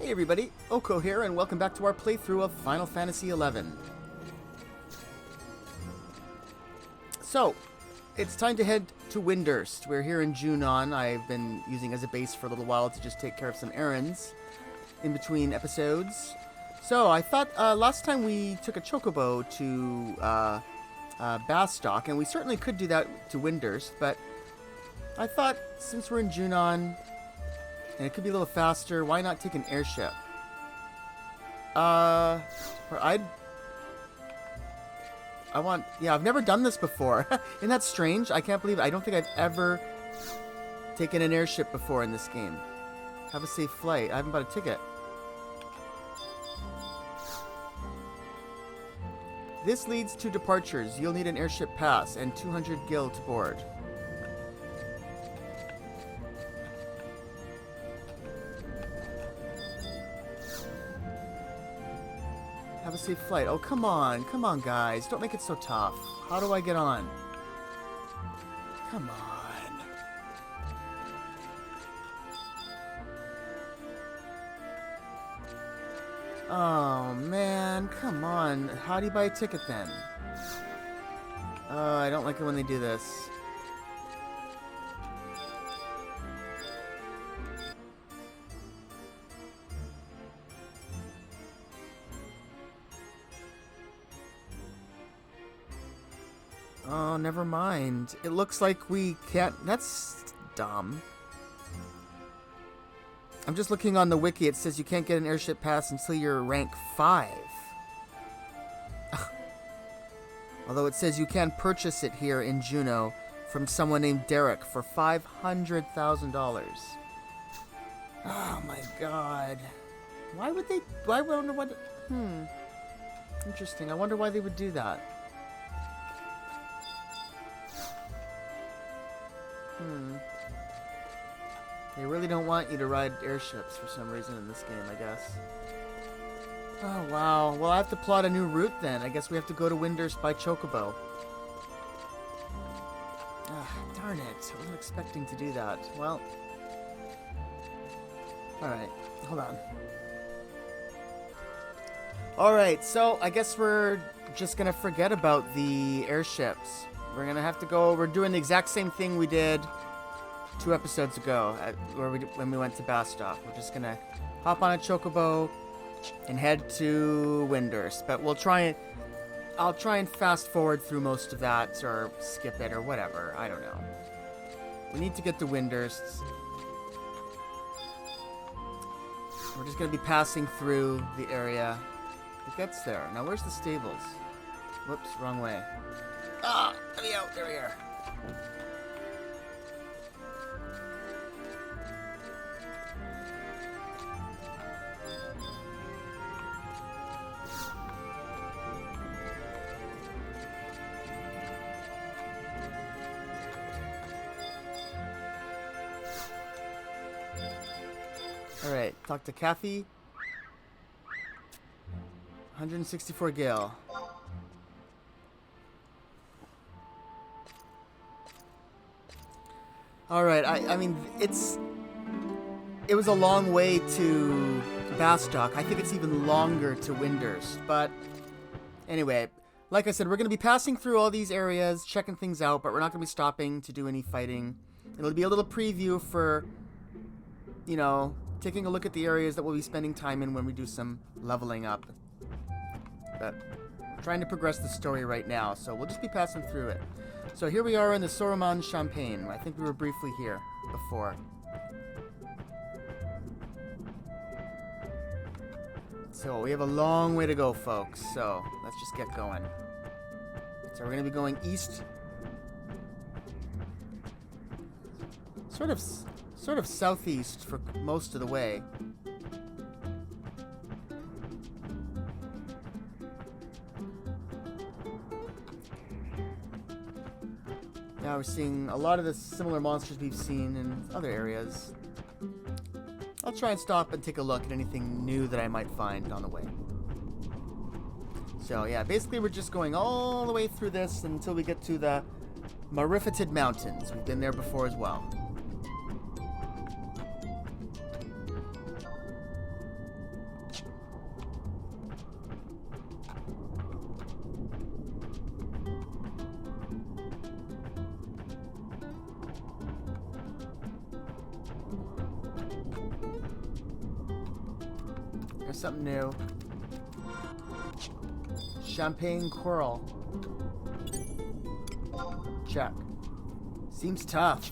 Hey everybody, Oko here, and welcome back to our playthrough of Final Fantasy XI. So, it's time to head to Windurst. We're here in Junon. I've been using as a base for a little while to just take care of some errands in between episodes. So, I thought last time we took a chocobo to Bastok, and we certainly could do that to Windurst, but I thought since we're in Junon, and it could be a little faster, why not take an airship? I've never done this before. Isn't that strange? I can't believe it. I don't think I've ever taken an airship before in this game. Have a safe flight. I haven't bought a ticket. This leads to departures. You'll need an airship pass and 200 gil to board. Have a safe flight. Oh, come on, guys. Don't make it so tough. How do I get on? Come on. Oh, man. Come on. How do you buy a ticket then? I don't like it when they do this. Oh, never mind. It looks like we can't... That's dumb. I'm just looking on the wiki. It says you can't get an airship pass until you're rank 5. Although it says you can purchase it here in Juno from someone named Derek for $500,000. Oh my god. Why would they... I wonder what... Interesting. I wonder why they would do that. They really don't want you to ride airships for some reason in this game, I guess. Oh, wow. Well, I have to plot a new route then. I guess we have to go to Windurst by Chocobo. Darn it. I wasn't expecting to do that. Well. Alright. Hold on. Alright, so I guess we're just gonna forget about the airships. We're gonna have to go. We're doing the exact same thing we did 2 episodes ago when we went to Bastok. We're just gonna hop on a chocobo and head to Windurst. But I'll try and fast forward through most of that or skip it or whatever. I don't know. We need to get to Windurst. We're just gonna be passing through the area. It gets there. Now where's the stables? Whoops, wrong way. Ah, let me out. There we are. Alright, talk to Kathy. 164 gil. Alright, I mean, it was a long way to Bastok. I think it's even longer to Windurst. But anyway, like I said, we're going to be passing through all these areas, checking things out, but we're not going to be stopping to do any fighting. It'll be a little preview for, you know, taking a look at the areas that we'll be spending time in when we do some leveling up. But I'm trying to progress the story right now, so we'll just be passing through it. So here we are in the Soroman Champagne. I think we were briefly here before. So we have a long way to go, folks. So let's just get going. So we're going to be going east. Sort of southeast for most of the way. Now we're seeing a lot of the similar monsters we've seen in other areas. I'll try and stop and take a look at anything new that I might find on the way. So yeah, basically we're just going all the way through this until we get to the Marifited Mountains. We've been there before as well. There's something new. Champagne Coral. Check. Seems tough.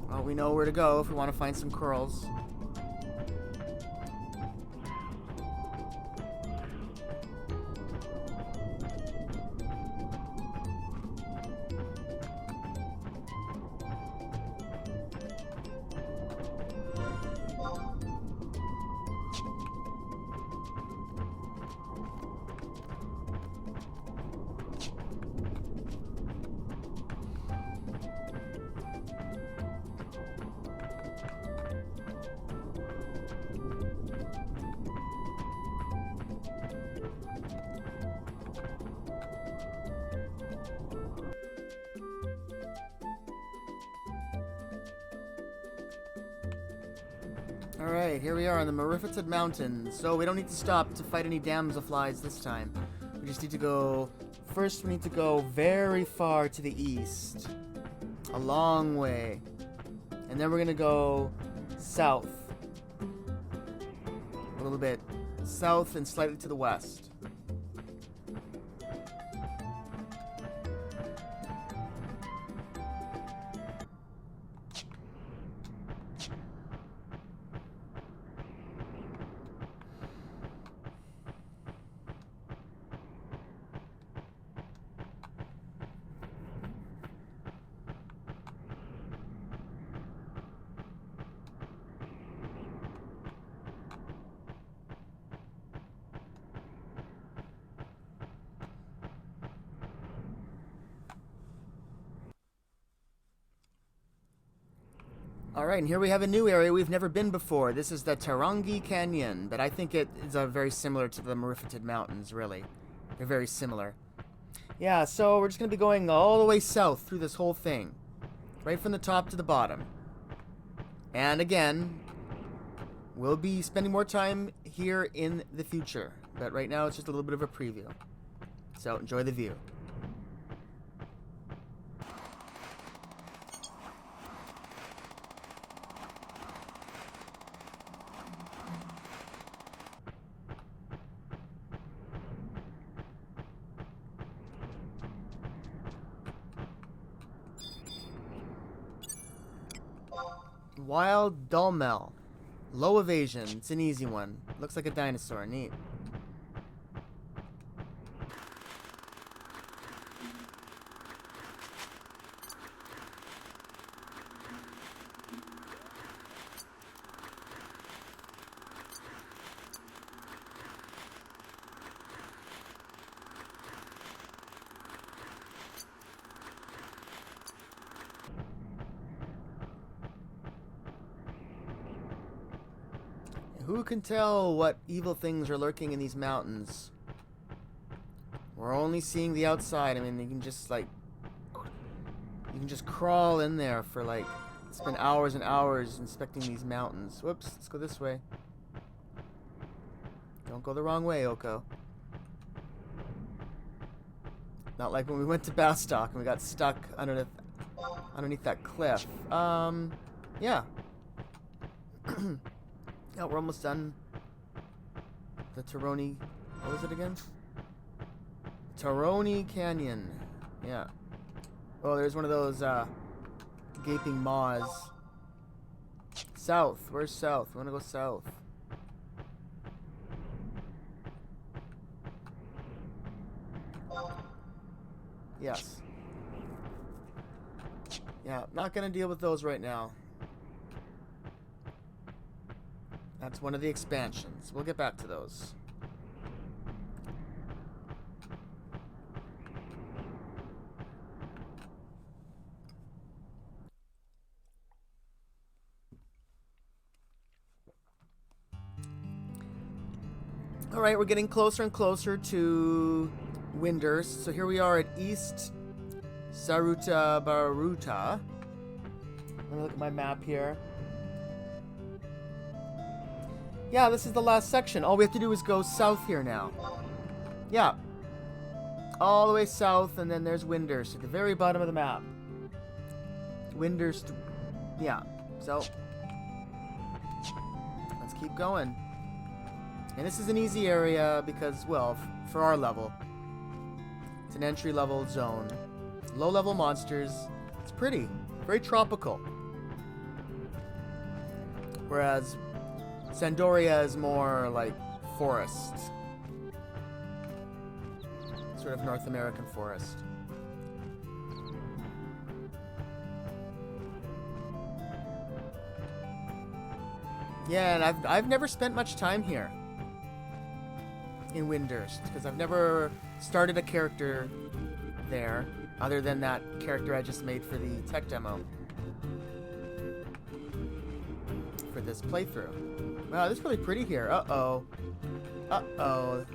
Well, we know where to go if we want to find some corals. Alright, here we are on the Merifited Mountains. So we don't need to stop to fight any damselflies this time. We just need to go... First, we need to go very far to the east. A long way. And then we're going to go south. A little bit south and slightly to the west. Alright, and here we have a new area we've never been before. This is the Tarongi Canyon, but I think it is very similar to the Merifited Mountains, really. They're very similar. Yeah, so we're just going to be going all the way south through this whole thing. Right from the top to the bottom. And again, we'll be spending more time here in the future. But right now, it's just a little bit of a preview. So, enjoy the view. Wild Dulmel. Low evasion. It's an easy one. Looks like a dinosaur. Neat. Who can tell what evil things are lurking in these mountains? We're only seeing the outside. I mean, you can just, like... You can just crawl in there for, like... Spend hours and hours inspecting these mountains. Whoops, let's go this way. Don't go the wrong way, Oko. Not like when we went to Bastok and we got stuck underneath that cliff. Yeah. Yeah, we're almost done. The Taroni... What was it again? Taroni Canyon. Yeah. Oh, there's one of those, gaping maws. South. Where's south? We want to go south. Yes. Yeah, not gonna deal with those right now. That's one of the expansions. We'll get back to those. Alright, we're getting closer and closer to Winders. So here we are at East Saruta Baruta. Let me look at my map here. Yeah, this is the last section. All we have to do is go south here now. Yeah. All the way south, and then there's Winders at the very bottom of the map. Winders, yeah. So, keep going. And this is an easy area because, well, for our level. It's an entry-level zone. Low-level monsters. It's pretty. Very tropical. Whereas Sandoria is more like forest. Sort of North American forest. Yeah, and I've never spent much time here in Windurst because I've never started a character there other than that character I just made for the tech demo for this playthrough. Wow, this is really pretty here. Uh-oh. Uh-oh.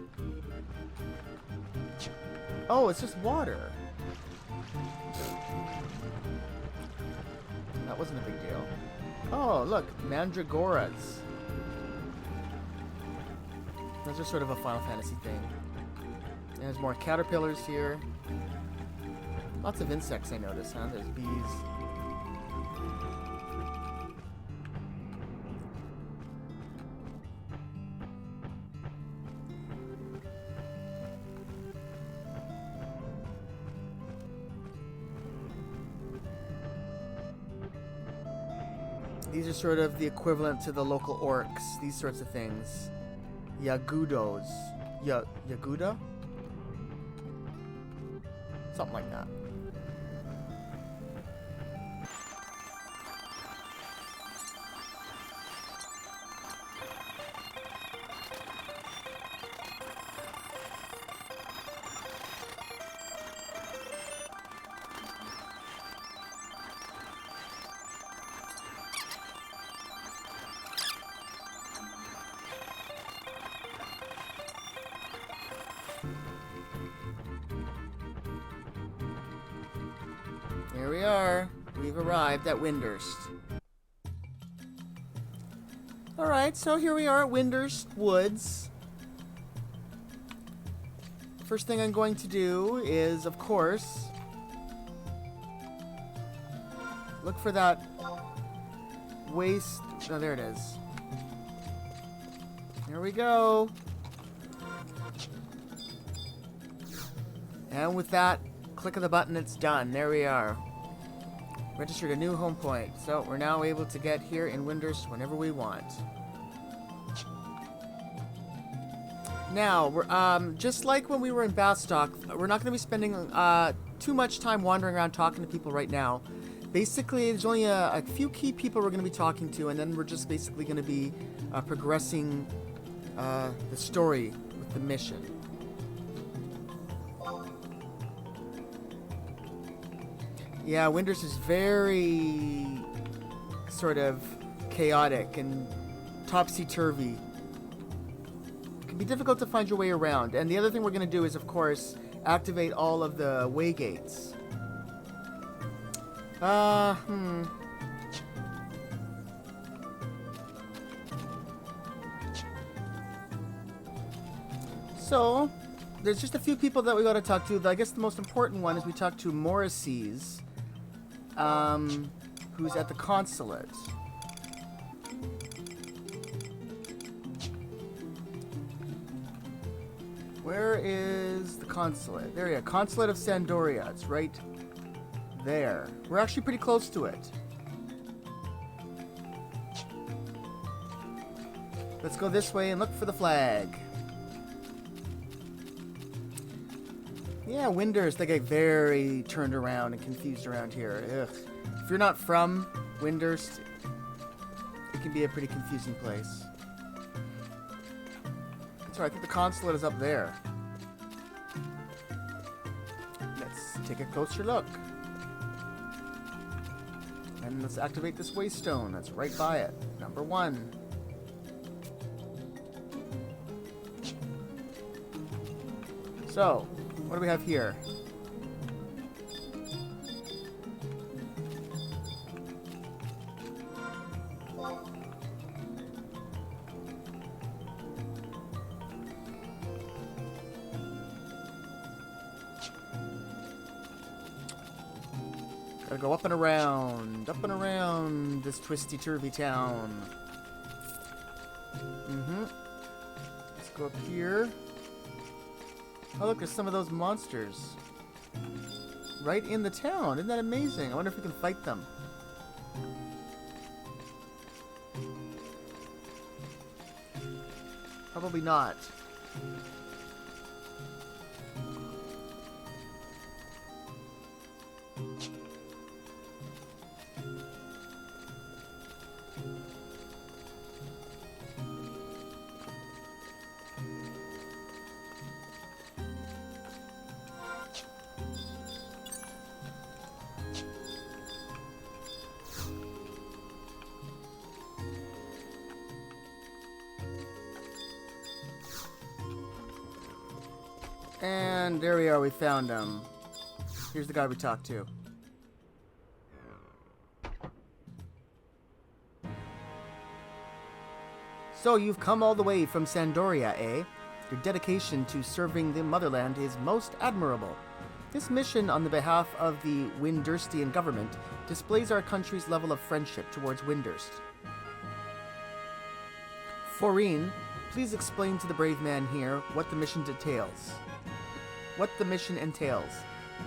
Oh, it's just water. That wasn't a big deal. Oh, look, mandragoras. Those are sort of a Final Fantasy thing. And there's more caterpillars here. Lots of insects I notice, huh? There's bees. These are sort of the equivalent to the local orcs, these sorts of things. Yagudos. Yaguda? Something like that. Here we are. We've arrived at Windurst. Alright, so here we are at Windurst Woods. First thing I'm going to do is, of course, look for that waste. Oh, there it is. Here we go. And with that, click of the button, it's done. There we are. Registered a new home point. So we're now able to get here in Windurst whenever we want. Now, we're, just like when we were in Bastock, we're not going to be spending too much time wandering around talking to people right now. Basically, there's only a few key people we're going to be talking to, and then we're just basically going to be progressing the story with the mission. Yeah, Windurst is very sort of chaotic and topsy-turvy. It can be difficult to find your way around. And the other thing we're going to do is, of course, activate all of the way gates. So, there's just a few people that we got to talk to. I guess the most important one is we talk to Morrissey's. Who's at the consulate. Where is the consulate? There you go. Consulate of Sandoria. It's right there. We're actually pretty close to it. Let's go this way and look for the flag. Yeah, Windurst, they get very turned around and confused around here. Ugh. If you're not from Windurst, it can be a pretty confusing place. That's right, I think the consulate is up there. Let's take a closer look. And let's activate this waystone that's right by it. Number 1. So, what do we have here? Gotta go up and around this twisty-turvy town. Let's go up here. Oh, look, there's some of those monsters. Right in the town. Isn't that amazing? I wonder if we can fight them. Probably not. And there we are, we found him. Here's the guy we talked to. So you've come all the way from Sandoria, eh? Your dedication to serving the motherland is most admirable. This mission on the behalf of the Windurstian government displays our country's level of friendship towards Windurst. Foreen, please explain to the brave man here what the mission entails.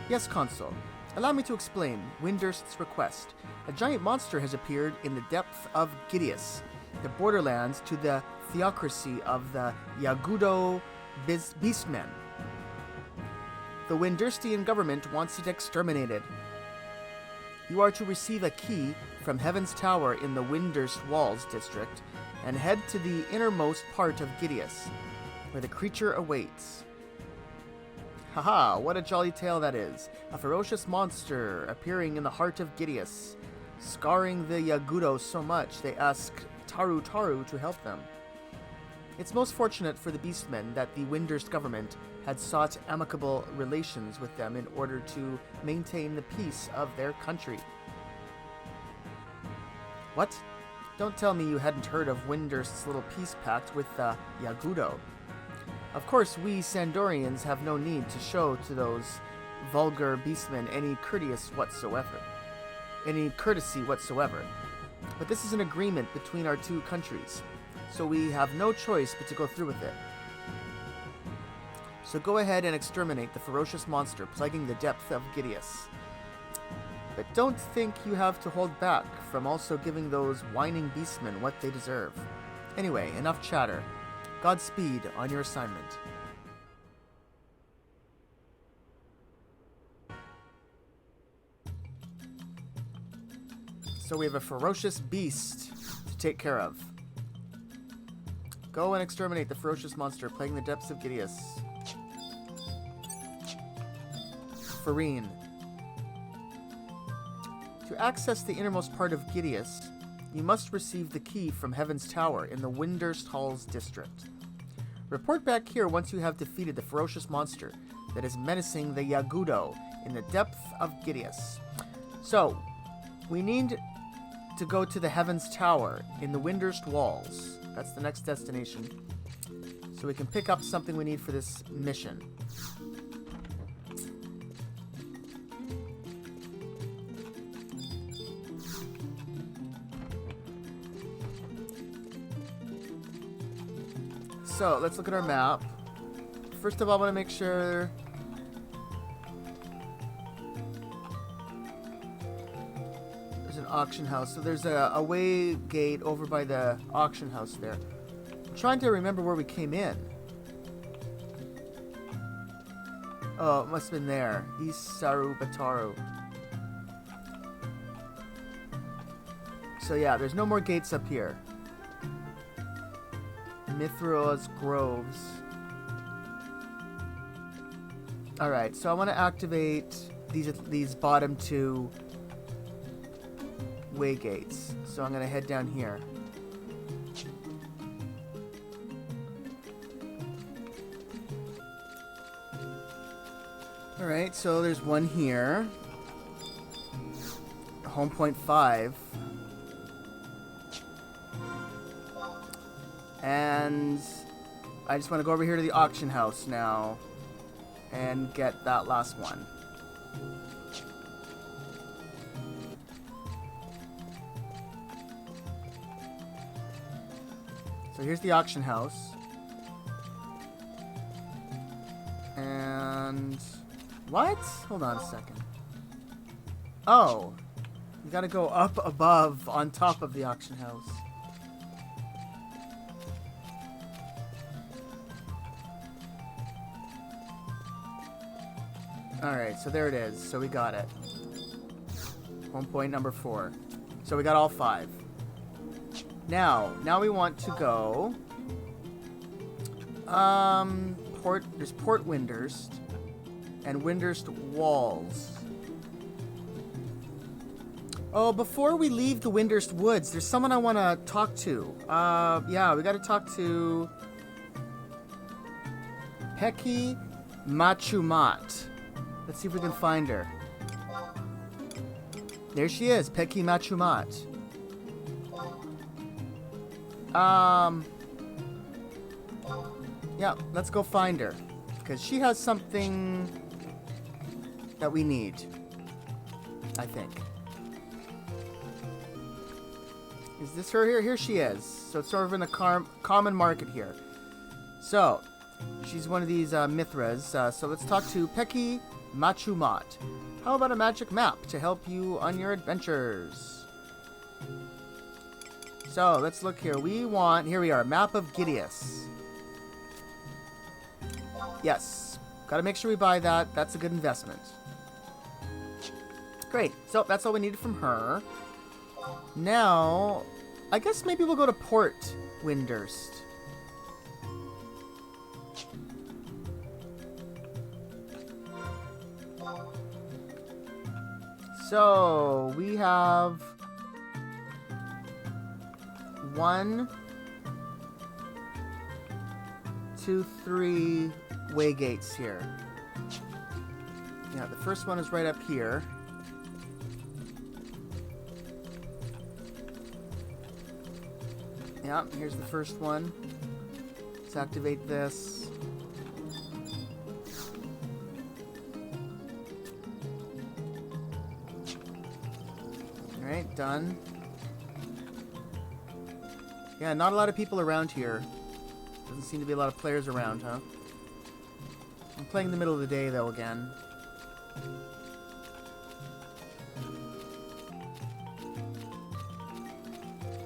Yes, Consul. Allow me to explain Windurst's request. A giant monster has appeared in the depth of Gideus, the borderlands to the theocracy of the Yagudo Beastmen. The Windurstian government wants it exterminated. You are to receive a key from Heaven's Tower in the Windurst Walls district and head to the innermost part of Gideus, where the creature awaits. Haha, what a jolly tale that is. A ferocious monster appearing in the heart of Gideus, scarring the Yagudo so much they ask Taru Taru to help them. It's most fortunate for the Beastmen that the Windurst government had sought amicable relations with them in order to maintain the peace of their country. What? Don't tell me you hadn't heard of Windurst's little peace pact with the Yagudo. Of course, we Sandorians have no need to show to those vulgar beastmen any courtesy whatsoever. But this is an agreement between our two countries, so we have no choice but to go through with it. So go ahead and exterminate the ferocious monster plaguing the depth of Gideus. But don't think you have to hold back from also giving those whining beastmen what they deserve. Anyway, enough chatter. Godspeed on your assignment. So we have a ferocious beast to take care of. Go and exterminate the ferocious monster plaguing the depths of Gideus. Foreen. To access the innermost part of Gideus, you must receive the key from Heaven's Tower in the Windurst Halls district. Report back here once you have defeated the ferocious monster that is menacing the Yagudo in the depth of Gideus. So, we need to go to the Heaven's Tower in the Windurst Walls. That's the next destination. So we can pick up something we need for this mission. So, let's look at our map. First of all, I want to make sure... There's an auction house. So there's a way gate over by the auction house there. I'm trying to remember where we came in. Oh, it must have been there. East Sarubataru. So yeah, there's no more gates up here. Mithra's Groves. Alright, so I want to activate these bottom two way gates. So I'm going to head down here. Alright, so there's one here. Home point 5. And I just want to go over here to the auction house now and get that last one. So here's the auction house. And... what? Hold on a second. Oh. You gotta go up above on top of the auction house. Alright, so there it is. So we got it. Home point number 4. So we got all 5. Now we want to go... there's Port Windurst and Windurst Walls. Oh, before we leave the Windurst Woods, there's someone I want to talk to. Yeah, we got to talk to Peki Machumat. Let's see if we can find her. There she is, Peki Machumat. Yeah, let's go find her. Because she has something that we need. I think. Is this her here? Here she is. So it's sort of in the common market here. So, she's one of these Mithras. So let's talk to Peki Machumat. How about a magic map to help you on your adventures? So, let's look here. Here we are, map of Gideus. Yes. Gotta make sure we buy that. That's a good investment. Great. So, that's all we needed from her. Now, I guess maybe we'll go to Port Windurst. So, we have 1, 2, 3 way gates here. Yeah, the first one is right up here. Yeah, here's the first one. Let's activate this. Alright, done. Yeah, not a lot of people around here. Doesn't seem to be a lot of players around, huh? I'm playing in the middle of the day, though, again.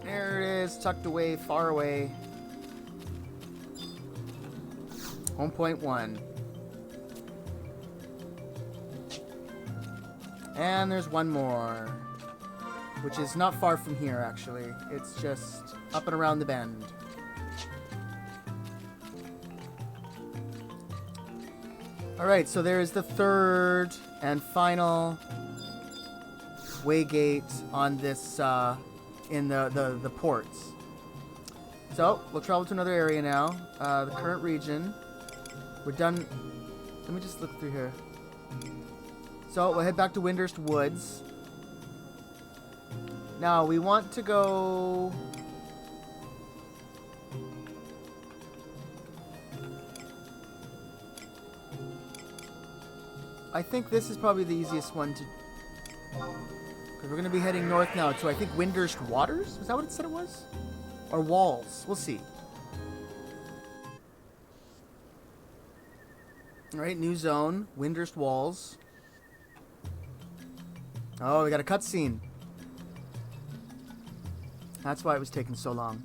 There it is, tucked away, far away. Home point 1. And there's one more. Which is not far from here, actually. It's just up and around the bend. Alright, so there is the third and final waygate on this, in the ports. So, we'll travel to another area now. The current region. We're done. Let me just look through here. So, we'll head back to Windurst Woods. Now, we want to go... I think this is probably the easiest one to... Because we're going to be heading north now to, I think, Windurst Waters? Is that what it said it was? Or Walls? We'll see. Alright, new zone. Windurst Walls. Oh, we got a cutscene. That's why it was taking so long.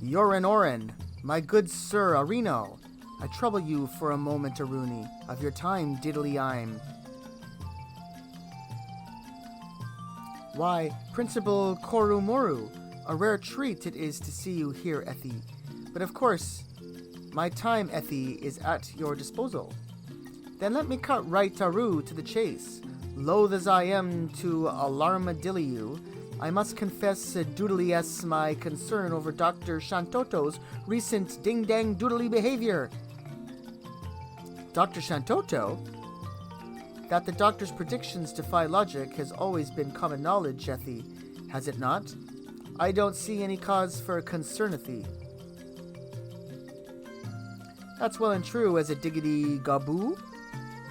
Yorin Orin, my good Sir Arino, I trouble you for a moment, Aruni, of your time, diddly I'm. Why, Principal Korumoru, a rare treat it is to see you here, Ethi. But of course, my time, Ethi, is at your disposal. Then let me cut right Taru to the chase. Loath as I am to alarmadilly you, I must confess doodly-s my concern over Dr. Shantoto's recent ding-dang doodly behavior. Dr. Shantoto? That the doctor's predictions defy logic has always been common knowledge, Ethi, has it not? I don't see any cause for concernathy. That's well and true as a diggity gaboo,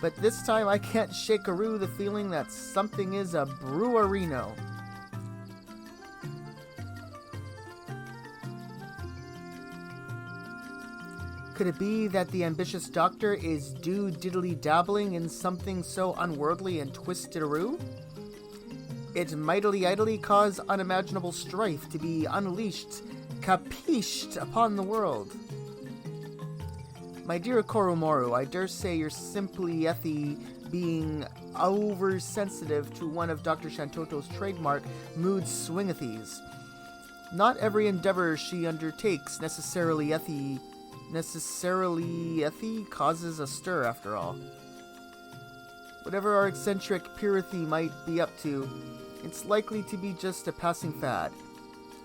but this time I can't shake-a-roo the feeling that something is a brewerino. Could it be that the ambitious doctor is diddly-dabbling in something so unworldly and twisted-a-roo? It mightily idly cause unimaginable strife to be unleashed, capished, upon the world. My dear Koromoru, I dare say you're simply being oversensitive to one of Dr. Shantoto's trademark mood swingathies. Not every endeavor she undertakes necessarily causes a stir, after all. Whatever our eccentric Pirathy might be up to, it's likely to be just a passing fad.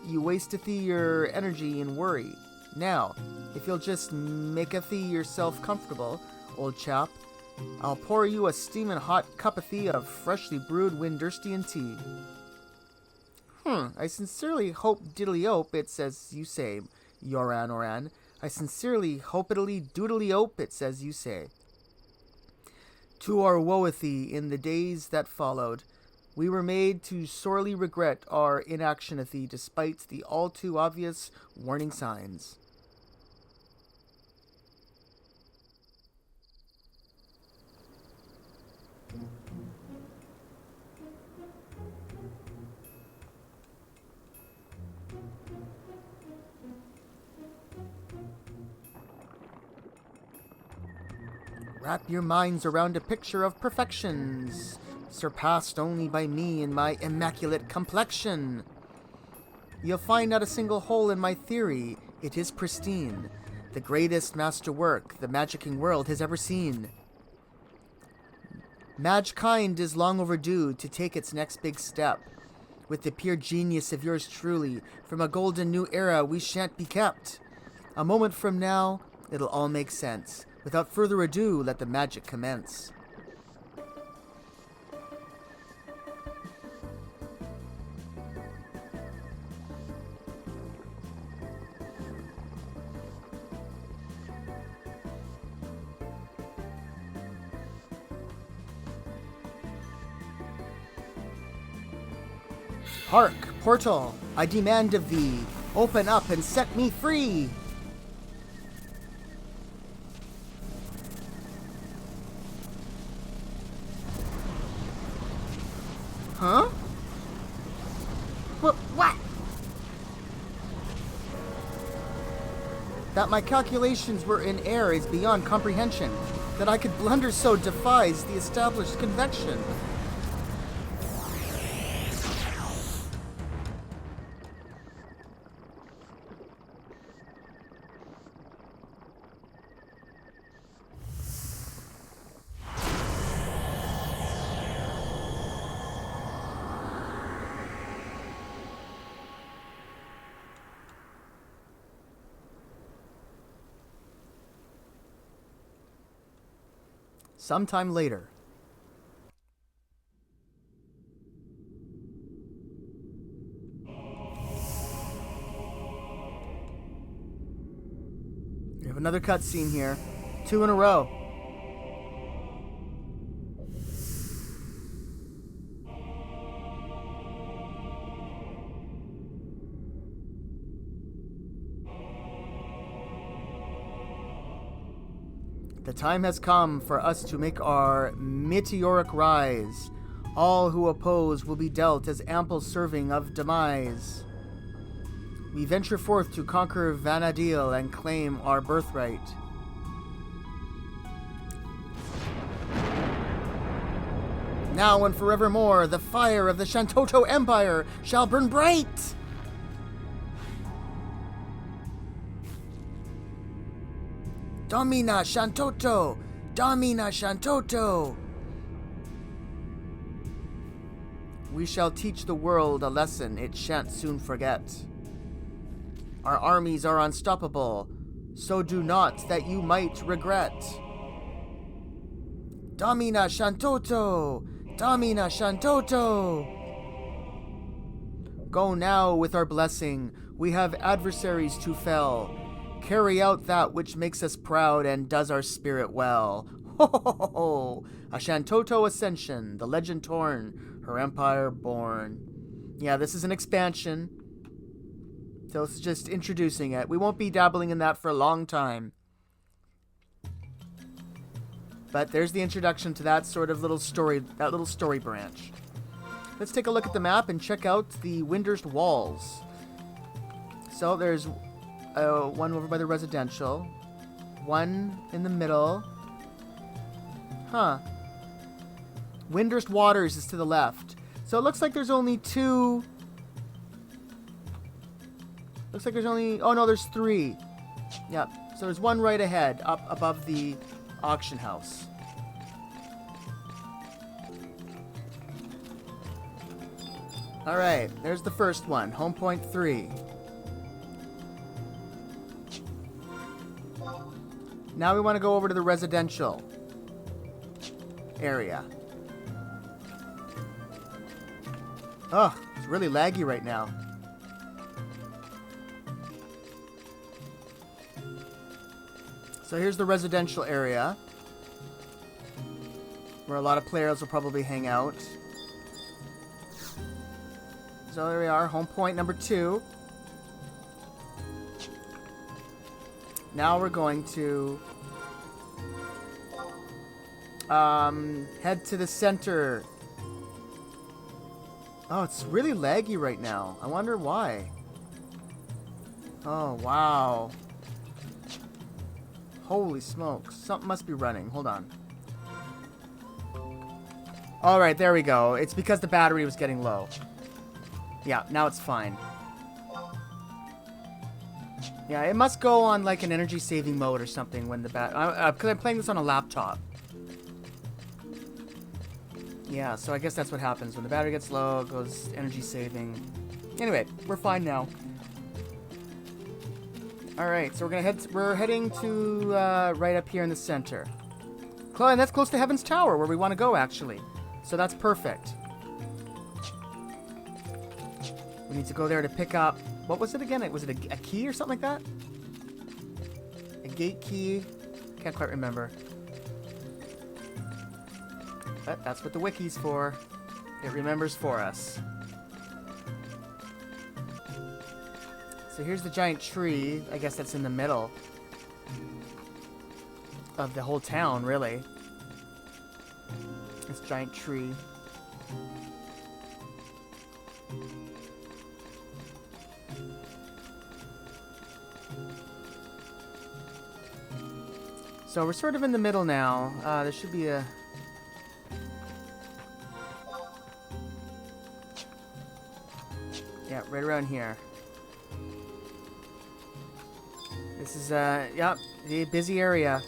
You wasteth your energy in worry. Now, if you'll just maketh yourself comfortable, old chap, I'll pour you a steamin' hot cup-a-thee of freshly brewed Winderstian tea. I sincerely hope diddly-ope it's as you say, Yoran Oran. I sincerely hope-it'ly doodly-ope it's as you say. To our woethee in the days that followed, we were made to sorely regret our inaction-a-thee despite the all-too-obvious warning signs. Wrap your minds around a picture of perfections, surpassed only by me and my immaculate complexion. You'll find not a single hole in my theory. It is pristine, the greatest masterwork the magicking world has ever seen. Magkind is long overdue to take its next big step. With the pure genius of yours truly, from a golden new era we shan't be kept. A moment from now, it'll all make sense. Without further ado, let the magic commence. Hark, portal, I demand of thee, open up and set me free! Huh? What? That my calculations were in error is beyond comprehension. That I could blunder so defies the established convection. Sometime later. We have another cutscene here. 2 in a row. The time has come for us to make our meteoric rise. All who oppose will be dealt as ample serving of demise. We venture forth to conquer Vana'diel and claim our birthright. Now and forevermore, the fire of the Shantoto Empire shall burn bright! Domina Shantoto! Domina Shantoto! We shall teach the world a lesson it shan't soon forget. Our armies are unstoppable, so do not that you might regret. Domina Shantoto! Domina Shantoto! Go now with our blessing. We have adversaries to fell. Carry out that which makes us proud and does our spirit well. Ho ho ho ho ho! Ashantoto Ascension, the legend torn, her empire born. Yeah, this is an expansion. So it's just introducing it. We won't be dabbling in that for a long time. But there's the introduction to that sort of little story branch. Let's take a look at the map and check out the Windurst walls. So there's one over by the residential, one in the middle. Huh. Windurst Waters is to the left. So it looks like there's only two. Looks like there's only... Oh, no, there's three. Yep. So there's one right ahead, up above the auction house. Alright, there's the first one. Home Point 3. Now we want to go over to the residential area. Oh, it's really laggy right now. So here's the residential area, where a lot of players will probably hang out. So there we are, home point number 2. Now we're going to head to the center. Oh, it's really laggy right now. I wonder why. Oh, wow. Holy smokes. Something must be running. Hold on. Alright, there we go. It's because the battery was getting low. Yeah, now it's fine. Yeah, it must go on like an energy saving mode or something when the because I'm playing this on a laptop. Yeah, so I guess that's what happens. When the battery gets low, it goes energy saving. Anyway, we're fine now. Alright, so we're heading to right up here in the center. And that's close to Heaven's Tower, where we want to go, actually. So that's perfect. We need to go there to pick up... What was it again? Was it a key or something like that? A gate key? Can't quite remember. But that's what the wiki's for. It remembers for us. So here's the giant tree. I guess that's in the middle of the whole town, really. This giant tree. So we're sort of in the middle now. There should be a... Yeah, right around here. This is, yep, the busy area.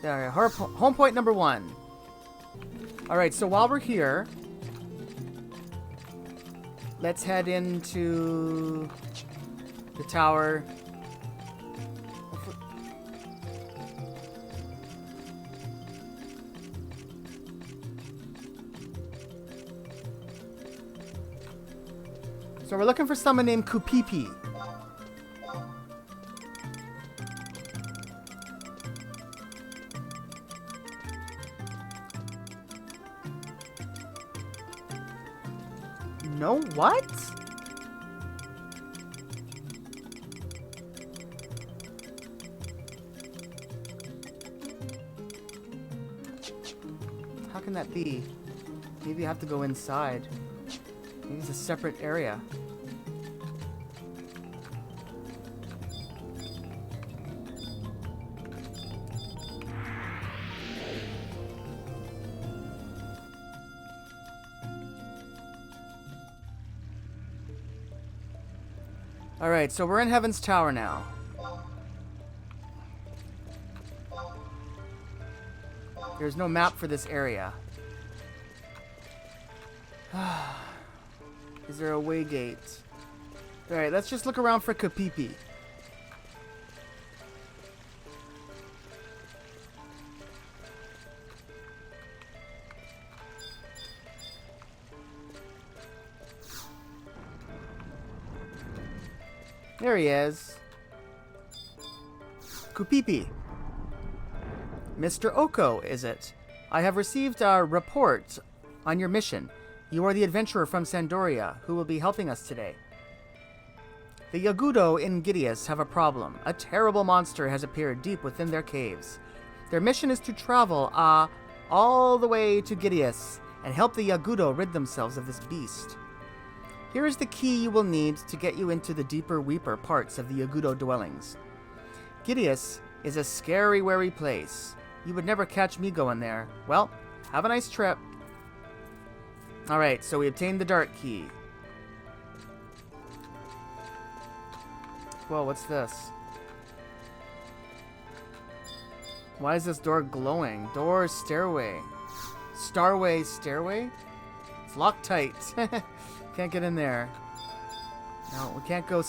There, home point number 1. Alright, so while we're here, let's head into the tower. So we're looking for someone named Kupipi. No, what? How can that be? Maybe you have to go inside. Maybe it's a separate area. Alright, so we're in Heaven's Tower now. There's no map for this area. Is there a way gate? Alright, let's just look around for Kupipi. There he is. Kupipi. Mr. Oko, is it? I have received a report on your mission. You are the adventurer from Sandoria who will be helping us today. The Yagudo in Gideus have a problem. A terrible monster has appeared deep within their caves. Their mission is to travel all the way to Gideus and help the Yagudo rid themselves of this beast. Here is the key you will need to get you into the deeper weeper parts of the Yagudo dwellings. Gideus is a scary, wary place. You would never catch me going there. Well, have a nice trip. Alright, so we obtained the dart key. Whoa, what's this? Why is this door glowing? Door, stairway. Starway, stairway? It's locked tight. Can't get in there. No, we can't go...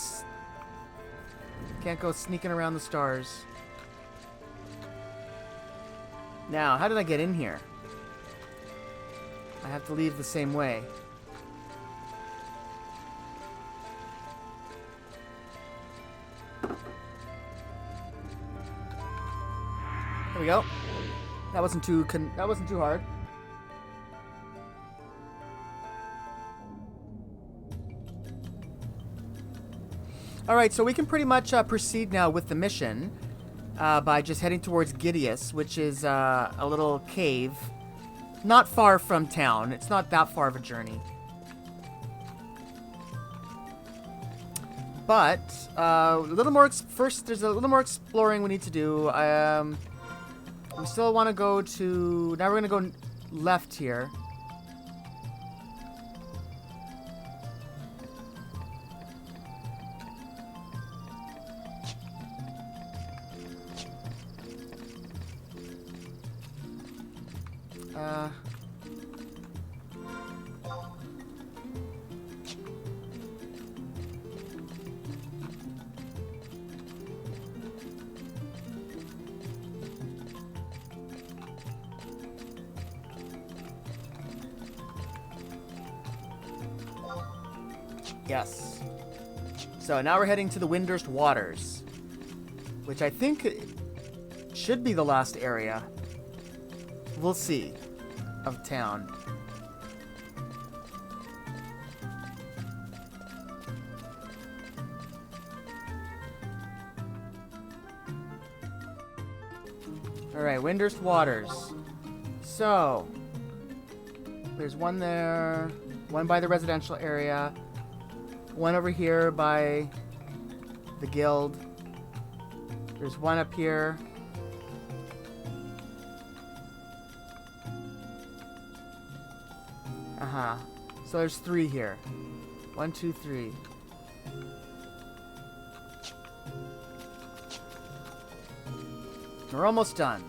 Can't go sneaking around the stars. Now, how did I get in here? I have to leave the same way. There we go. That wasn't too hard. All right, so we can pretty much proceed now with the mission by just heading towards Gideus, which is a little cave, not far from town. It's not that far of a journey. But a little more. First, there's a little more exploring we need to do. We still want to go to. Now we're gonna go left here. Yes. So now we're heading to the Windurst Waters, which I think should be the last area. We'll see. Of town. Alright, Windurst Waters. So, there's one there, one by the residential area, one over here by the guild. There's one up here. So there's 3 here. 1, 2, 3. We're almost done.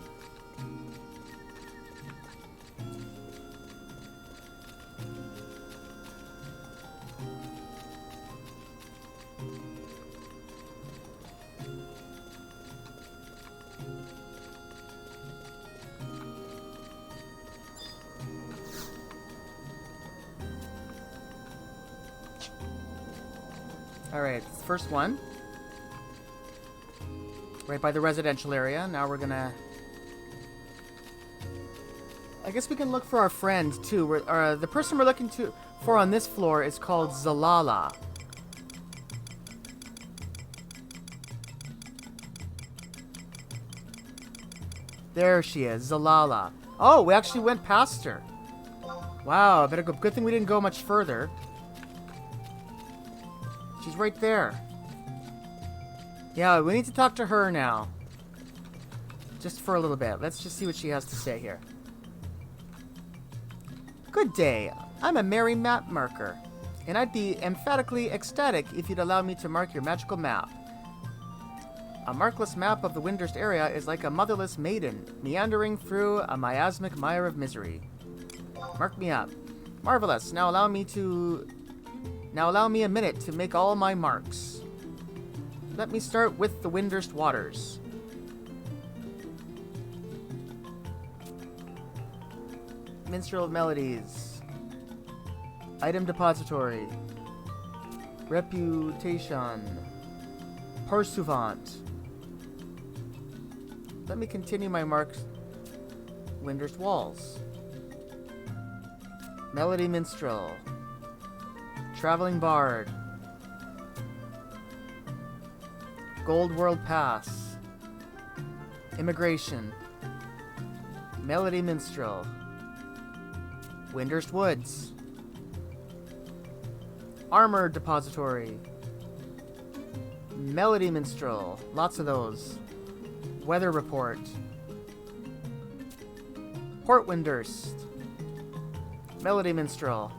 Alright, first one. Right by the residential area. Now we're gonna... I guess we can look for our friend, too. The person we're looking for on this floor is called Zalala. There she is, Zalala. Oh, we actually went past her. Wow, better go. Good thing we didn't go much further. She's right there. Yeah, we need to talk to her now. Just for a little bit. Let's just see what she has to say here. Good day. I'm a merry map marker, and I'd be emphatically ecstatic if you'd allow me to mark your magical map. A markless map of the Windurst area is like a motherless maiden meandering through a miasmic mire of misery. Mark me up. Marvelous. Now allow me a minute to make all my marks. Let me start with the Windurst Waters. Minstrel of Melodies. Item Depository. Reputation. Pursuivant. Let me continue my marks. Windurst Walls. Melody Minstrel. Traveling Bard. Gold World Pass. Immigration. Melody Minstrel. Windurst Woods. Armor Depository. Melody Minstrel. Lots of those. Weather Report. Port Windurst. Melody Minstrel.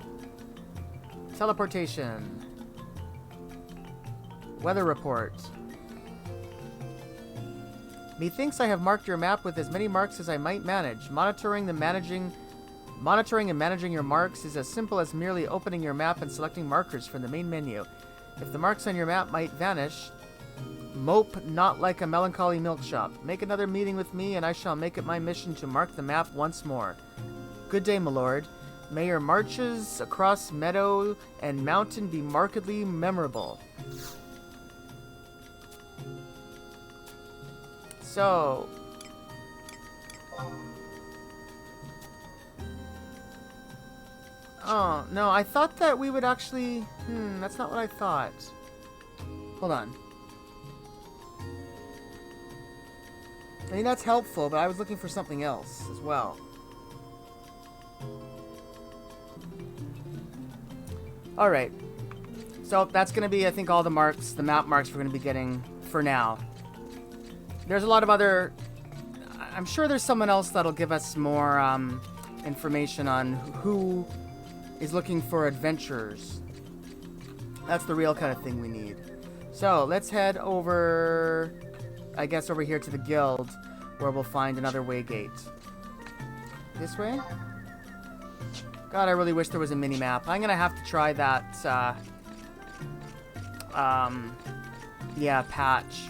Teleportation. Weather Report. Methinks I have marked your map with as many marks as I might manage. Monitoring and managing your marks is as simple as merely opening your map and selecting markers from the main menu. If the marks on your map might vanish, mope not like a melancholy milk shop. Make another meeting with me, and I shall make it my mission to mark the map once more. Good day, my lord. May your marches across meadow and mountain be markedly memorable. So... oh, no, I thought that we would actually... that's not what I thought. Hold on. I mean, that's helpful, but I was looking for something else as well. Alright. So, that's going to be, I think, all the marks, the map marks we're going to be getting for now. There's a lot of other... I'm sure there's someone else that'll give us more information on who is looking for adventures. That's the real kind of thing we need. So, let's head over... I guess over here to the guild, where we'll find another waygate. This way? God, I really wish there was a mini-map. I'm gonna have to try that, yeah, patch.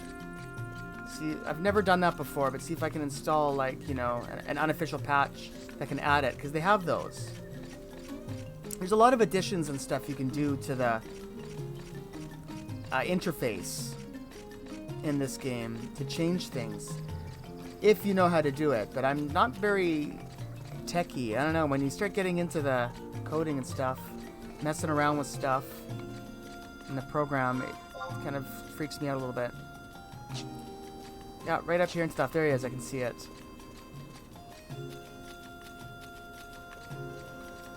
See, I've never done that before, but see if I can install, like, you know, an unofficial patch that can add it, because they have those. There's a lot of additions and stuff you can do to the interface in this game to change things, if you know how to do it. But I'm not very techie. I don't know, when you start getting into the coding and stuff, messing around with stuff in the program, it kind of freaks me out a little bit. Yeah, right up here and stuff. There he is, I can see it.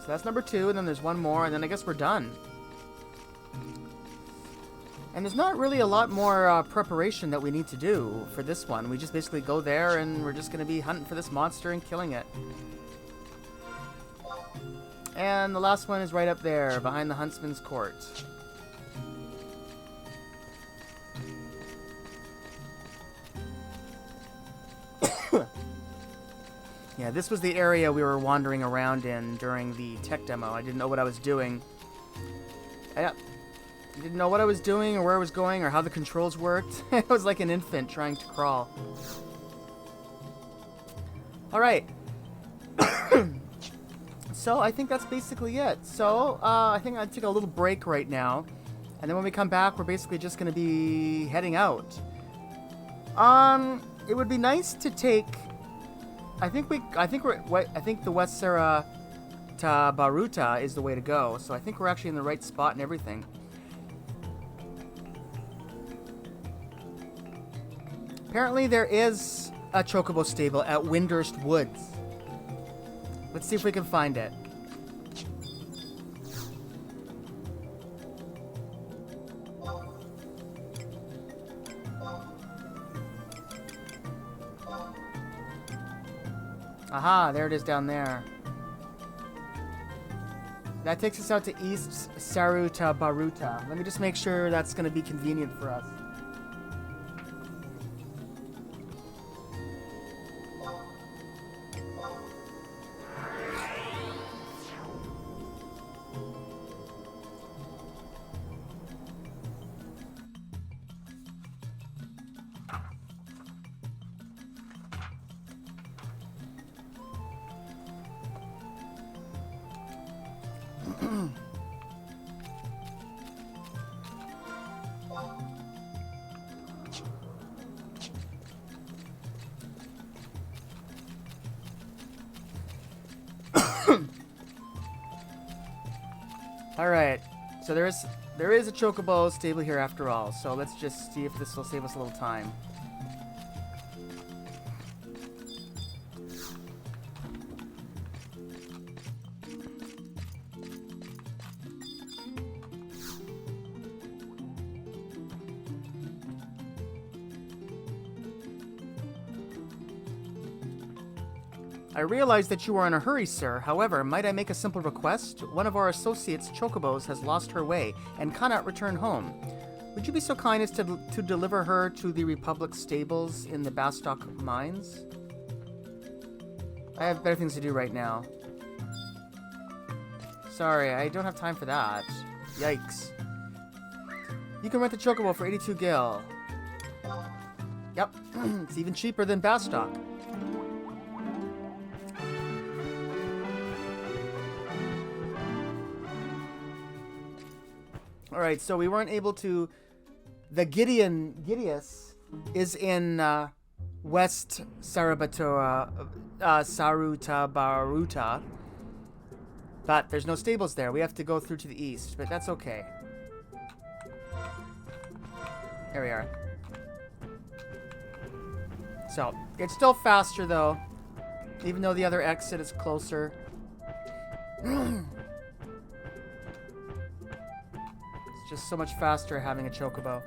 So that's number 2, and then there's one more, and then I guess we're done. And there's not really a lot more preparation that we need to do for this one. We just basically go there, and we're just going to be hunting for this monster and killing it. And the last one is right up there, behind the Huntsman's Court. Yeah, this was the area we were wandering around in during the tech demo. I didn't know what I was doing. I didn't know what I was doing or where I was going or how the controls worked. I was like an infant trying to crawl. Alright. So, I think that's basically it. So, I think I'll take a little break right now. And then when we come back, we're basically just going to be heading out. It would be nice to take... I think the West Serra to Baruta is the way to go. So I think we're actually in the right spot and everything. Apparently there is a Chocobo stable at Windurst Woods. Let's see if we can find it. Aha, there it is down there. That takes us out to East Saruta Baruta. Let me just make sure that's going to be convenient for us. All right. So there is a chocobo stable here after all. So let's just see if this will save us a little time. I realize that you are in a hurry, sir. However, might I make a simple request? One of our associates, Chocobos, has lost her way and cannot return home. Would you be so kind as to deliver her to the Republic stables in the Bastock mines? I have better things to do right now. Sorry, I don't have time for that. Yikes. You can rent the Chocobo for 82 gil. Yep, it's even cheaper than Bastock. Alright, so we weren't able to... The Gideus is in West Sarutabaruta. But there's no stables there. We have to go through to the east, but that's okay. There we are. So, it's still faster though. Even though the other exit is closer. It's just so much faster having a chocobo.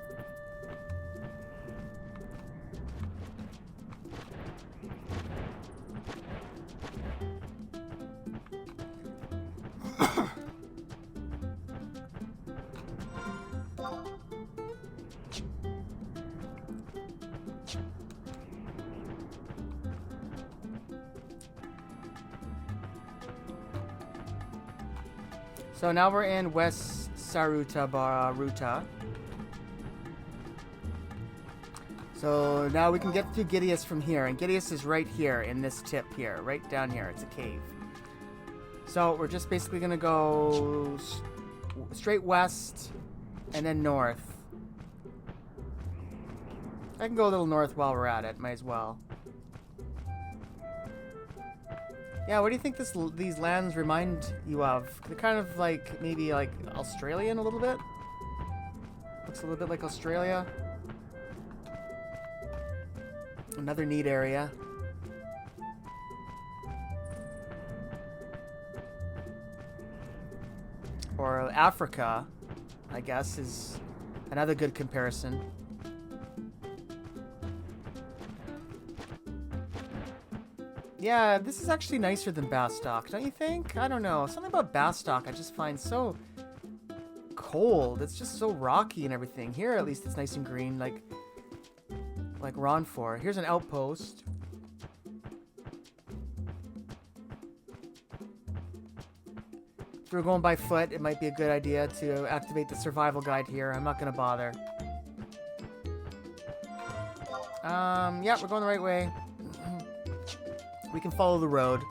So now we're in West Sarutabaruta. So now we can get to Gideus from here. And Gideus is right here in this tip here. Right down here. It's a cave. So we're just basically going to go straight west and then north. I can go a little north while we're at it. Might as well. Yeah, what do you think these lands remind you of? They're kind of like, maybe like Australian a little bit? Looks a little bit like Australia. Another neat area. Or Africa, I guess, is another good comparison. Yeah, this is actually nicer than Bastock, don't you think? I don't know. Something about Bastock I just find so cold. It's just so rocky and everything. Here, at least, it's nice and green, like Ronfor. Here's an outpost. If we were going by foot, it might be a good idea to activate the survival guide here. I'm not going to bother. Yeah, we're going the right way. We can follow the road.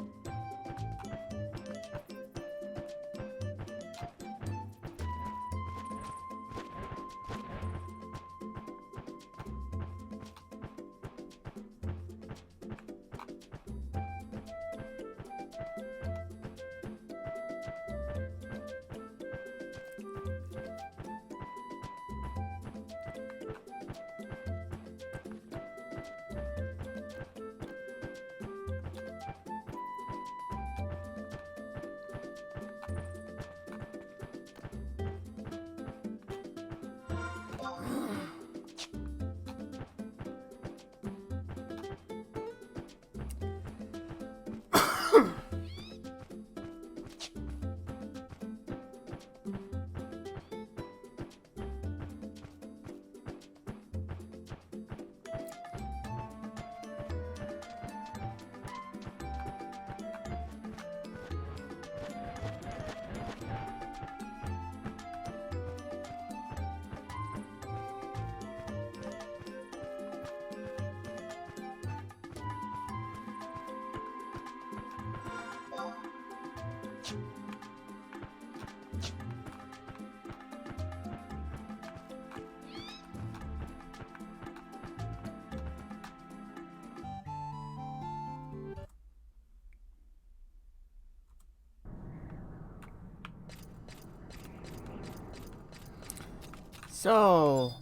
So,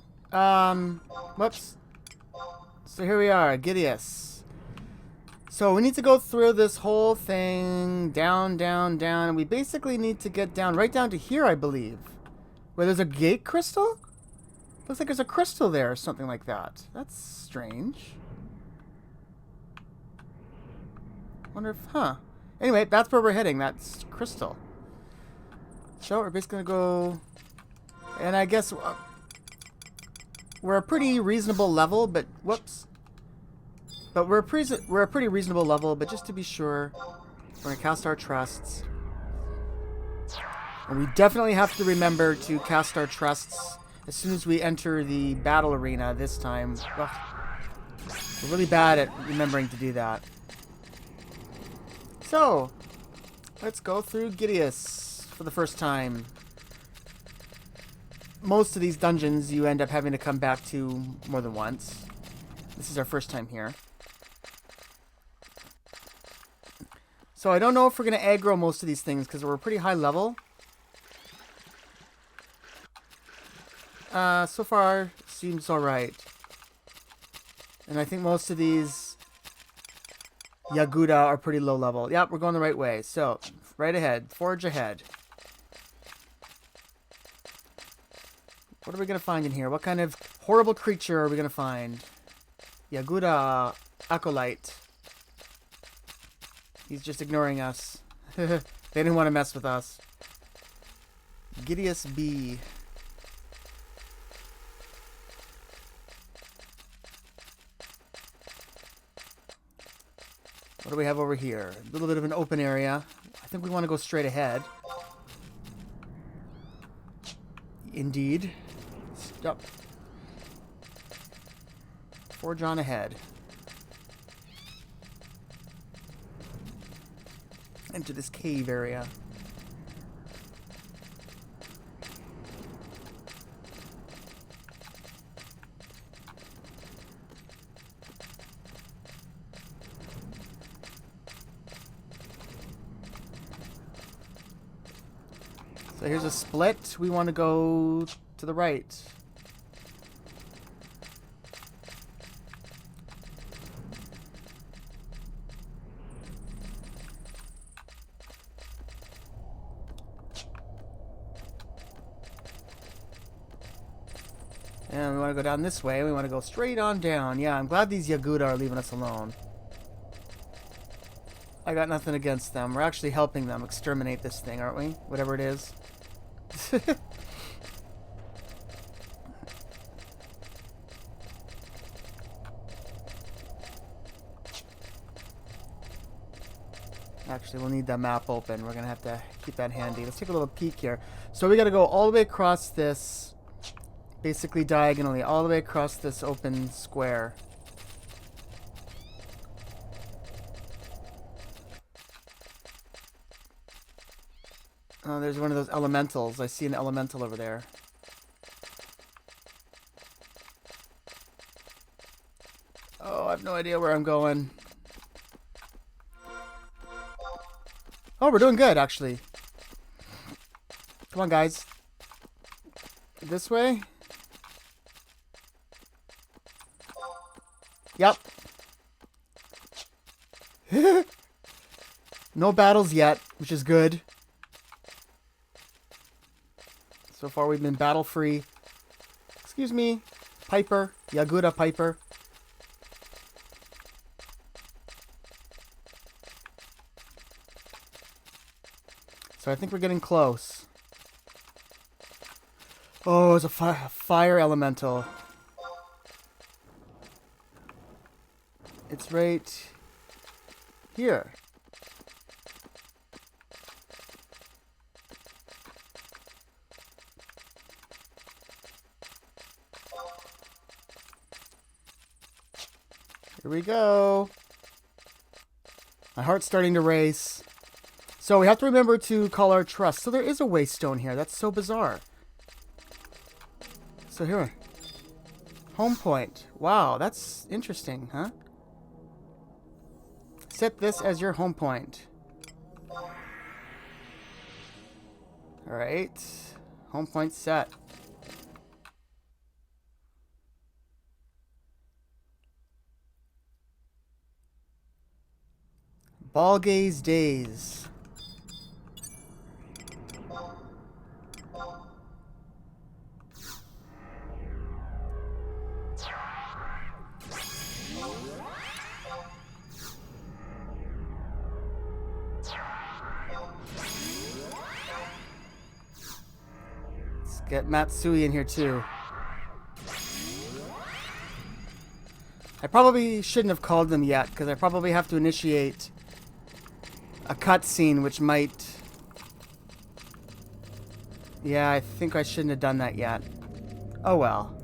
whoops. So here we are, Gideus. So we need to go through this whole thing, down, down, down, and we basically need to get down, right down to here, I believe. Where there's a gate crystal? Looks like there's a crystal there or something like that. That's strange. Wonder if, Anyway, that's where we're heading. That's crystal. So we're basically gonna go, and I guess we're a pretty reasonable level, but whoops. But we're a pretty reasonable level, but just to be sure, we're gonna cast our trusts. And we definitely have to remember to cast our trusts as soon as we enter the battle arena this time. Ugh. We're really bad at remembering to do that. So, let's go through Gideus for the first time. Most of these dungeons you end up having to come back to more than once. This is our first time here. So I don't know if we're going to aggro most of these things because we're pretty high level. So far, seems alright. And I think most of these Yaguda are pretty low level. Yep, we're going the right way. So, right ahead. Forge ahead. What are we going to find in here? What kind of horrible creature are we going to find? Yaguda Acolyte. He's just ignoring us. They didn't want to mess with us. Gideus B. What do we have over here? A little bit of an open area. I think we want to go straight ahead. Indeed. Stop. Forge on ahead. Into this cave area. So here's a split. We want to go to the right. And we want to go down this way. We want to go straight on down. Yeah, I'm glad these Yaguda are leaving us alone. I got nothing against them. We're actually helping them exterminate this thing, aren't we? Whatever it is. Actually, we'll need that map open. We're going to have to keep that handy. Let's take a little peek here. So we got to go all the way across this, basically diagonally, all the way across this open square. Oh, there's one of those elementals. I see an elemental over there. Oh, I have no idea where I'm going. Oh, we're doing good, actually. Come on, guys. This way? Yep. No battles yet, which is good. So far, we've been battle-free. Excuse me. Piper. Yaguda Piper. So I think we're getting close. Oh, it's a fire elemental. It's right here. Here we go. My heart's starting to race. So we have to remember to call our trust. So there is a waystone here. That's so bizarre. So here. Home point. Wow, that's interesting, huh? Set this as your home point. Alright. Home point set. Balgaze Days. Let's get Matsui in here too. I probably shouldn't have called them yet, because I probably have to initiate a cutscene, which might... Yeah, I think I shouldn't have done that yet. Oh well.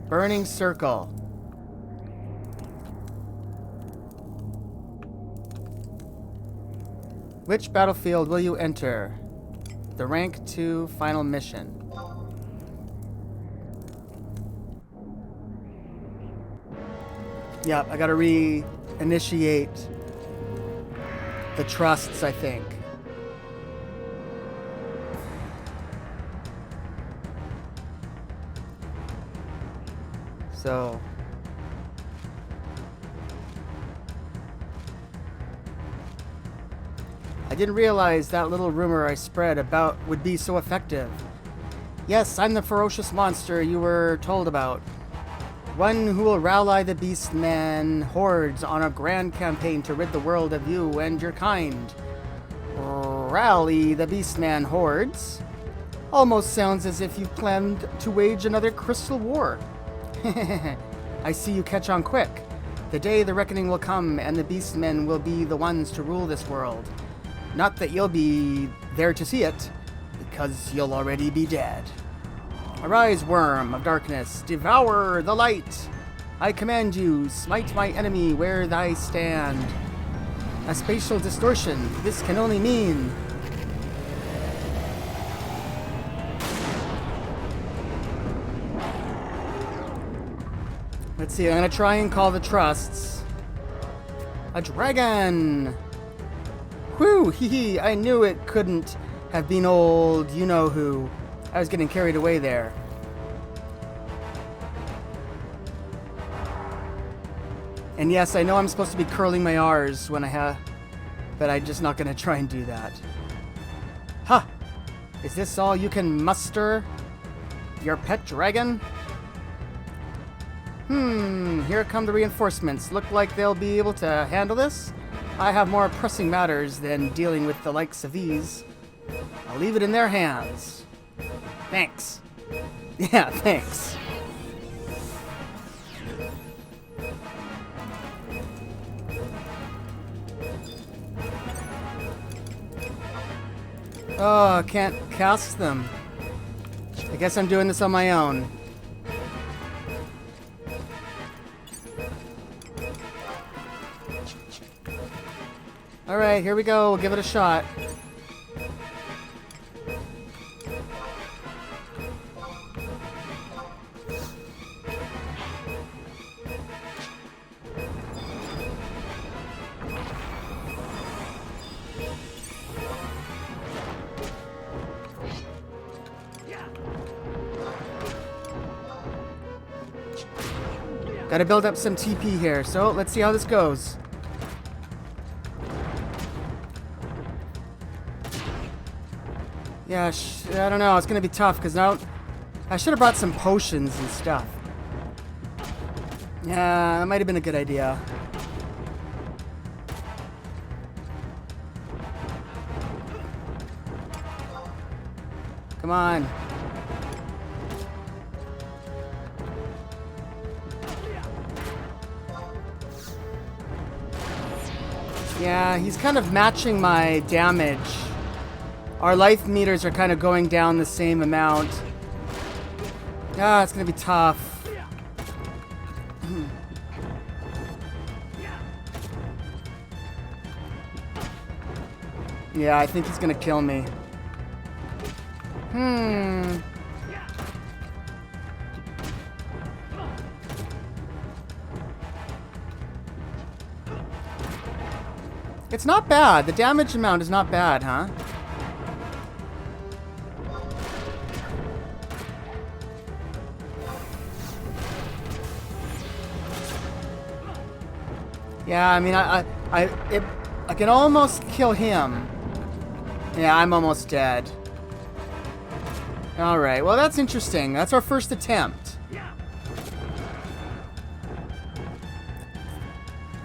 Burning Circle. Which battlefield will you enter? The rank 2 final mission. Yep, I gotta re-initiate the trusts, I think. So... I didn't realize that little rumor I spread about would be so effective. Yes, I'm the ferocious monster you were told about. One who will rally the Beastman hordes on a grand campaign to rid the world of you and your kind. Rally the Beastman hordes? Almost sounds as if you've planned to wage another crystal war. I see you catch on quick. The day the reckoning will come and the Beastmen will be the ones to rule this world. Not that you'll be there to see it, because you'll already be dead. Arise, worm of darkness, devour the light. I command you, smite my enemy where thy stand. A spatial distortion, this can only mean... Let's see, I'm gonna try and call the trusts. A dragon! Whew, hee hee, I knew it couldn't have been old you-know-who. I was getting carried away there. And yes, I know I'm supposed to be curling my R's when I have... But I'm just not going to try and do that. Ha! Is this all you can muster? Your pet dragon? Here come the reinforcements. Look like they'll be able to handle this? I have more pressing matters than dealing with the likes of these. I'll leave it in their hands. Thanks. Yeah, thanks. Oh, I can't cast them. I guess I'm doing this on my own. Alright, here we go. We'll give it a shot. Gotta build up some TP here, so let's see how this goes. Yeah, I don't know. It's gonna be tough because now I should have brought some potions and stuff. Yeah, that might have been a good idea. Come on. Yeah, he's kind of matching my damage. Our life meters are kind of going down the same amount. Ah, it's gonna be tough. Yeah, I think he's gonna kill me. It's not bad. The damage amount is not bad, huh? Yeah, I mean, I can almost kill him. Yeah, I'm almost dead. Alright, well that's interesting. That's our first attempt.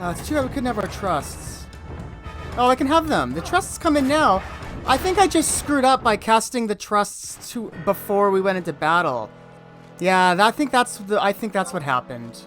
It's too bad we couldn't have our trusts. Oh, I can have them. The trusts come in now. I think I just screwed up by casting the trusts before we went into battle. Yeah, I think that's what happened.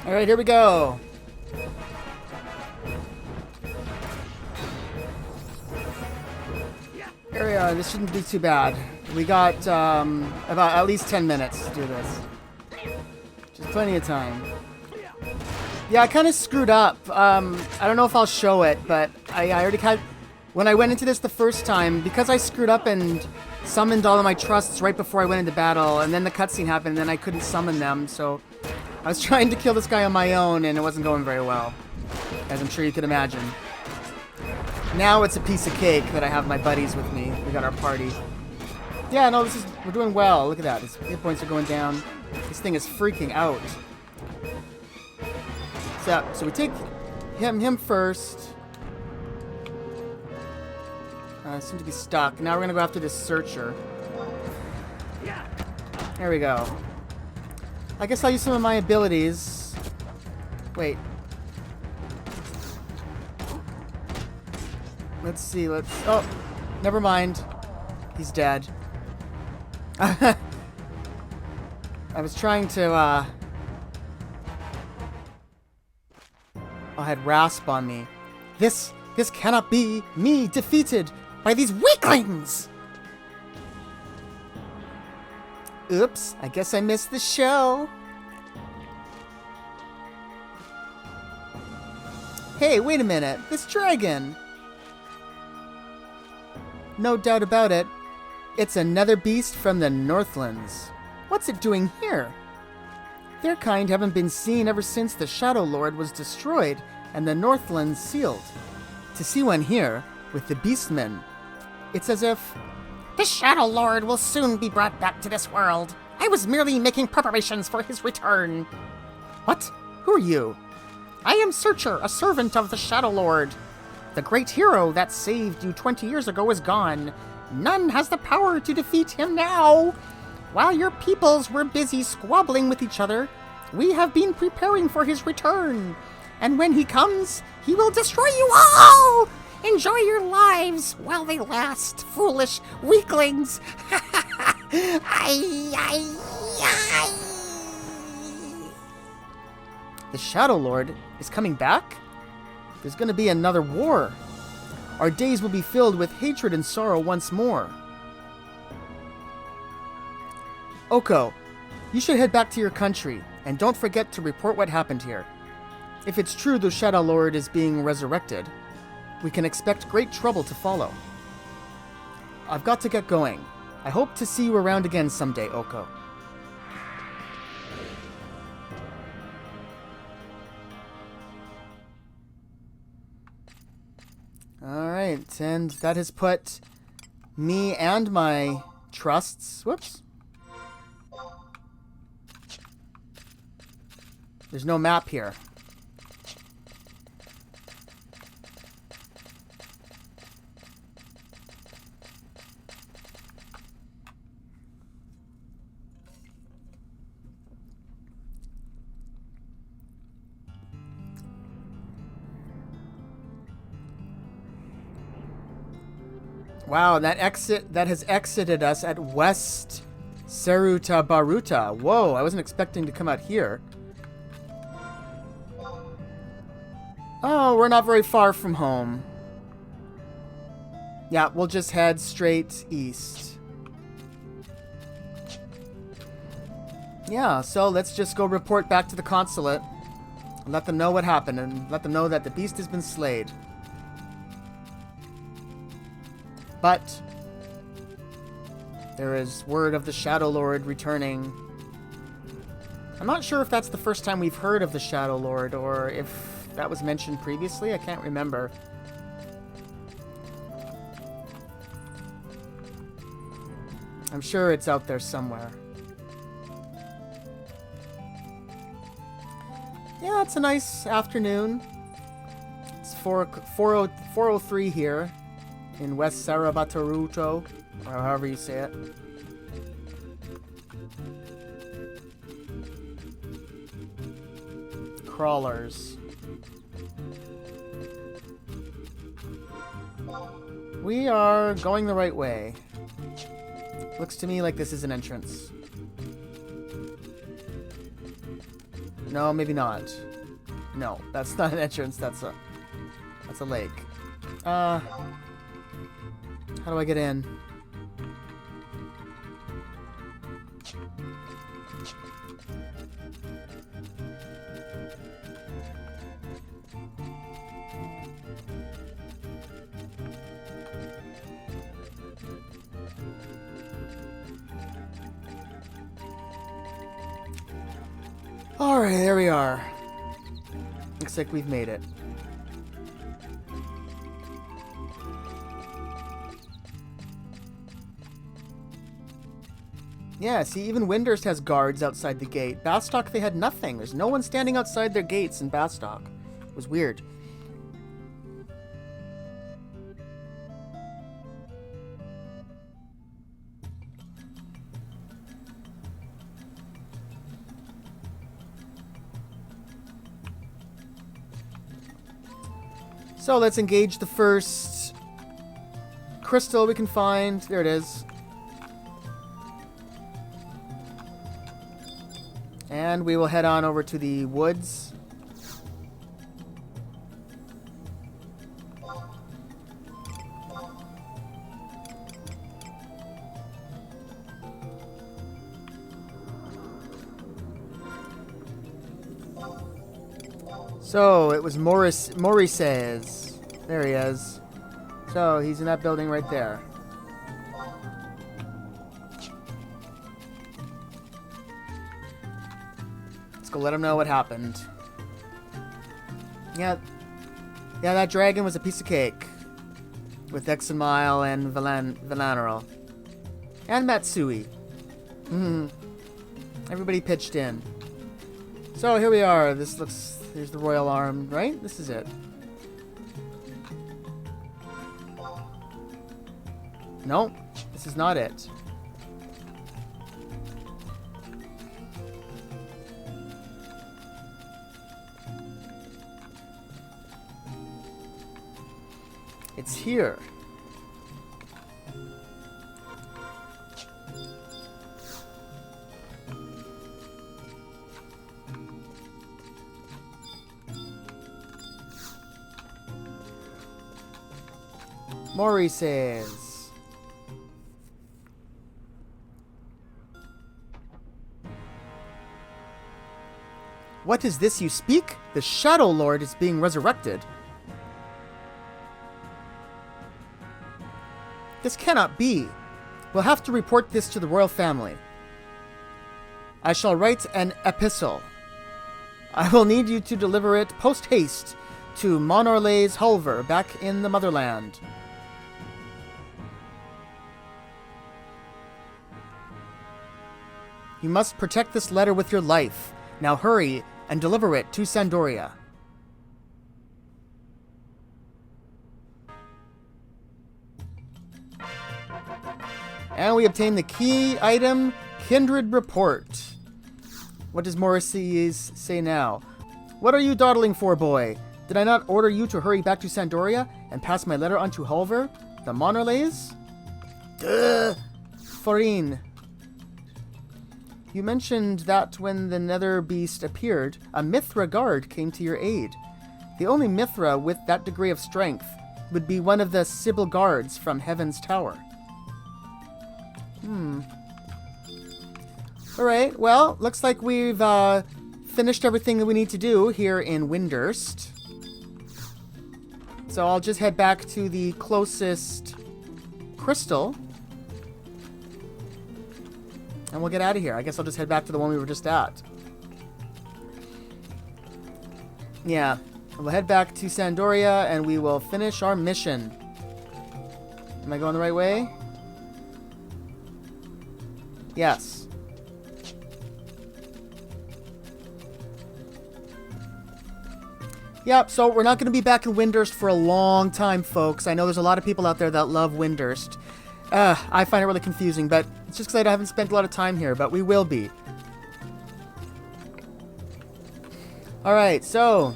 Alright, here we go. Here we are. This shouldn't be too bad. We got about at least 10 minutes to do this. Just plenty of time. Yeah, I kind of screwed up. I don't know if I'll show it, but I already had... When I went into this the first time, because I screwed up and summoned all of my trusts right before I went into battle, and then the cutscene happened, and then I couldn't summon them, so... I was trying to kill this guy on my own, and it wasn't going very well, as I'm sure you could imagine. Now it's a piece of cake that I have my buddies with me. We got our party. Yeah, no, we're doing well. Look at that. His hit points are going down. This thing is freaking out. So we take him first. Seem to be stuck. Now we're gonna go after this searcher. There we go. I guess I'll use some of my abilities. Wait. Let's see, oh, never mind. He's dead. I was trying to, I had Rasp on me. This cannot be me defeated by these weaklings! Oops, I guess I missed the show. Hey, wait a minute. This dragon. No doubt about it. It's another beast from the Northlands. What's it doing here? Their kind haven't been seen ever since the Shadow Lord was destroyed and the Northlands sealed. To see one here, with the Beastmen, it's as if... The Shadow Lord will soon be brought back to this world. I was merely making preparations for his return. What? Who are you? I am Searcher, a servant of the Shadow Lord. The great hero that saved you 20 years ago is gone. None has the power to defeat him now. While your peoples were busy squabbling with each other, we have been preparing for his return. And when he comes, he will destroy you all! Enjoy your lives while they last, foolish weaklings! The Shadow Lord is coming back? There's gonna be another war. Our days will be filled with hatred and sorrow once more. Oko, you should head back to your country, and don't forget to report what happened here. If it's true the Shadow Lord is being resurrected, we can expect great trouble to follow. I've got to get going. I hope to see you around again someday, Oko. Alright, and that has put me and my trusts... Whoops. There's no map here. Wow, that has exited us at West Seruta Baruta. Whoa, I wasn't expecting to come out here. Oh, we're not very far from home. Yeah, we'll just head straight east. Yeah, so let's just go report back to the consulate. Let them know what happened and let them know that the beast has been slayed. But there is word of the Shadow Lord returning. I'm not sure if that's the first time we've heard of the Shadow Lord or if that was mentioned previously. I can't remember. I'm sure it's out there somewhere. Yeah, it's a nice afternoon. It's 4:03 here in West Sarabataruto, or however you say it. Crawlers. We are going the right way. Looks to me like this is an entrance. No, maybe not. No, that's not an entrance. That's a lake. How do I get in? Alright, there we are. Looks like we've made it. Yeah, see, even Windurst has guards outside the gate. Bastock, they had nothing. There's no one standing outside their gates in Bastock. It was weird. So let's engage the first crystal we can find. There it is. And we will head on over to the woods. So, it was Maurice's. There he is. So, he's in that building right there. Let's go let him know what happened. Yeah, that dragon was a piece of cake. With Examile and Valanarel. And Matsui. Everybody pitched in. So, here we are. This looks... Here's the Royal Arm, right? This is it. No, this is not it. It's here. Maurice's. What is this you speak? The Shadow Lord is being resurrected. This cannot be. We'll have to report this to the royal family. I shall write an epistle. I will need you to deliver it post-haste to Monorlays Hulver back in the motherland. You must protect this letter with your life. Now hurry and deliver it to Sandoria. And we obtain the key item, Kindred Report. What does Maurice say now? What are you dawdling for, boy? Did I not order you to hurry back to Sandoria and pass my letter on to Hulver, the Monorlays? Duh! Farin. You mentioned that when the Nether Beast appeared, a Mithra guard came to your aid. The only Mithra with that degree of strength would be one of the Sibyl guards from Heaven's Tower. Alright, well, looks like we've finished everything that we need to do here in Windurst. So I'll just head back to the closest crystal. And we'll get out of here. I guess I'll just head back to the one we were just at. Yeah. We'll head back to Sandoria and we will finish our mission. Am I going the right way? Yes. Yep, so we're not going to be back in Windurst for a long time, folks. I know there's a lot of people out there that love Windurst. I find it really confusing, but it's just because I haven't spent a lot of time here, but we will be. Alright, so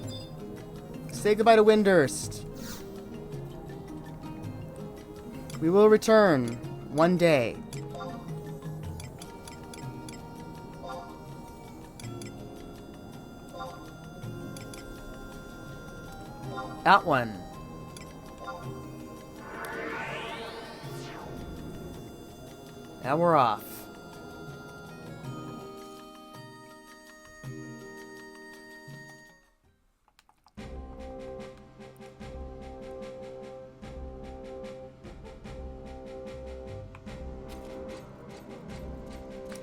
say goodbye to Windurst. We will return one day. That one. Now we're off.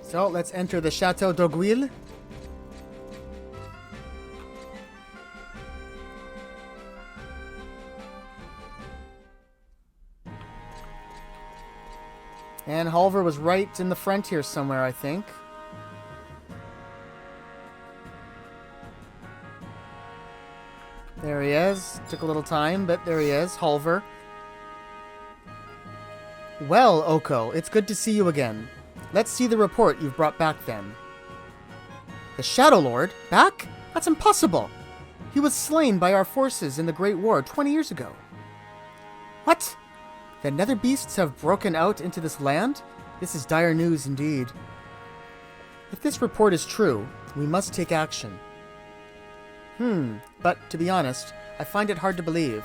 So let's enter the Chateau d'Orgueil. And Halvor was right in the front here somewhere, I think. There he is. Took a little time, but there he is, Halvor. Well, Oko, it's good to see you again. Let's see the report you've brought back then. The Shadow Lord? Back? That's impossible. He was slain by our forces in the Great War 20 years ago. What? The Nether Beasts have broken out into this land? This is dire news indeed. If this report is true, we must take action. But to be honest, I find it hard to believe.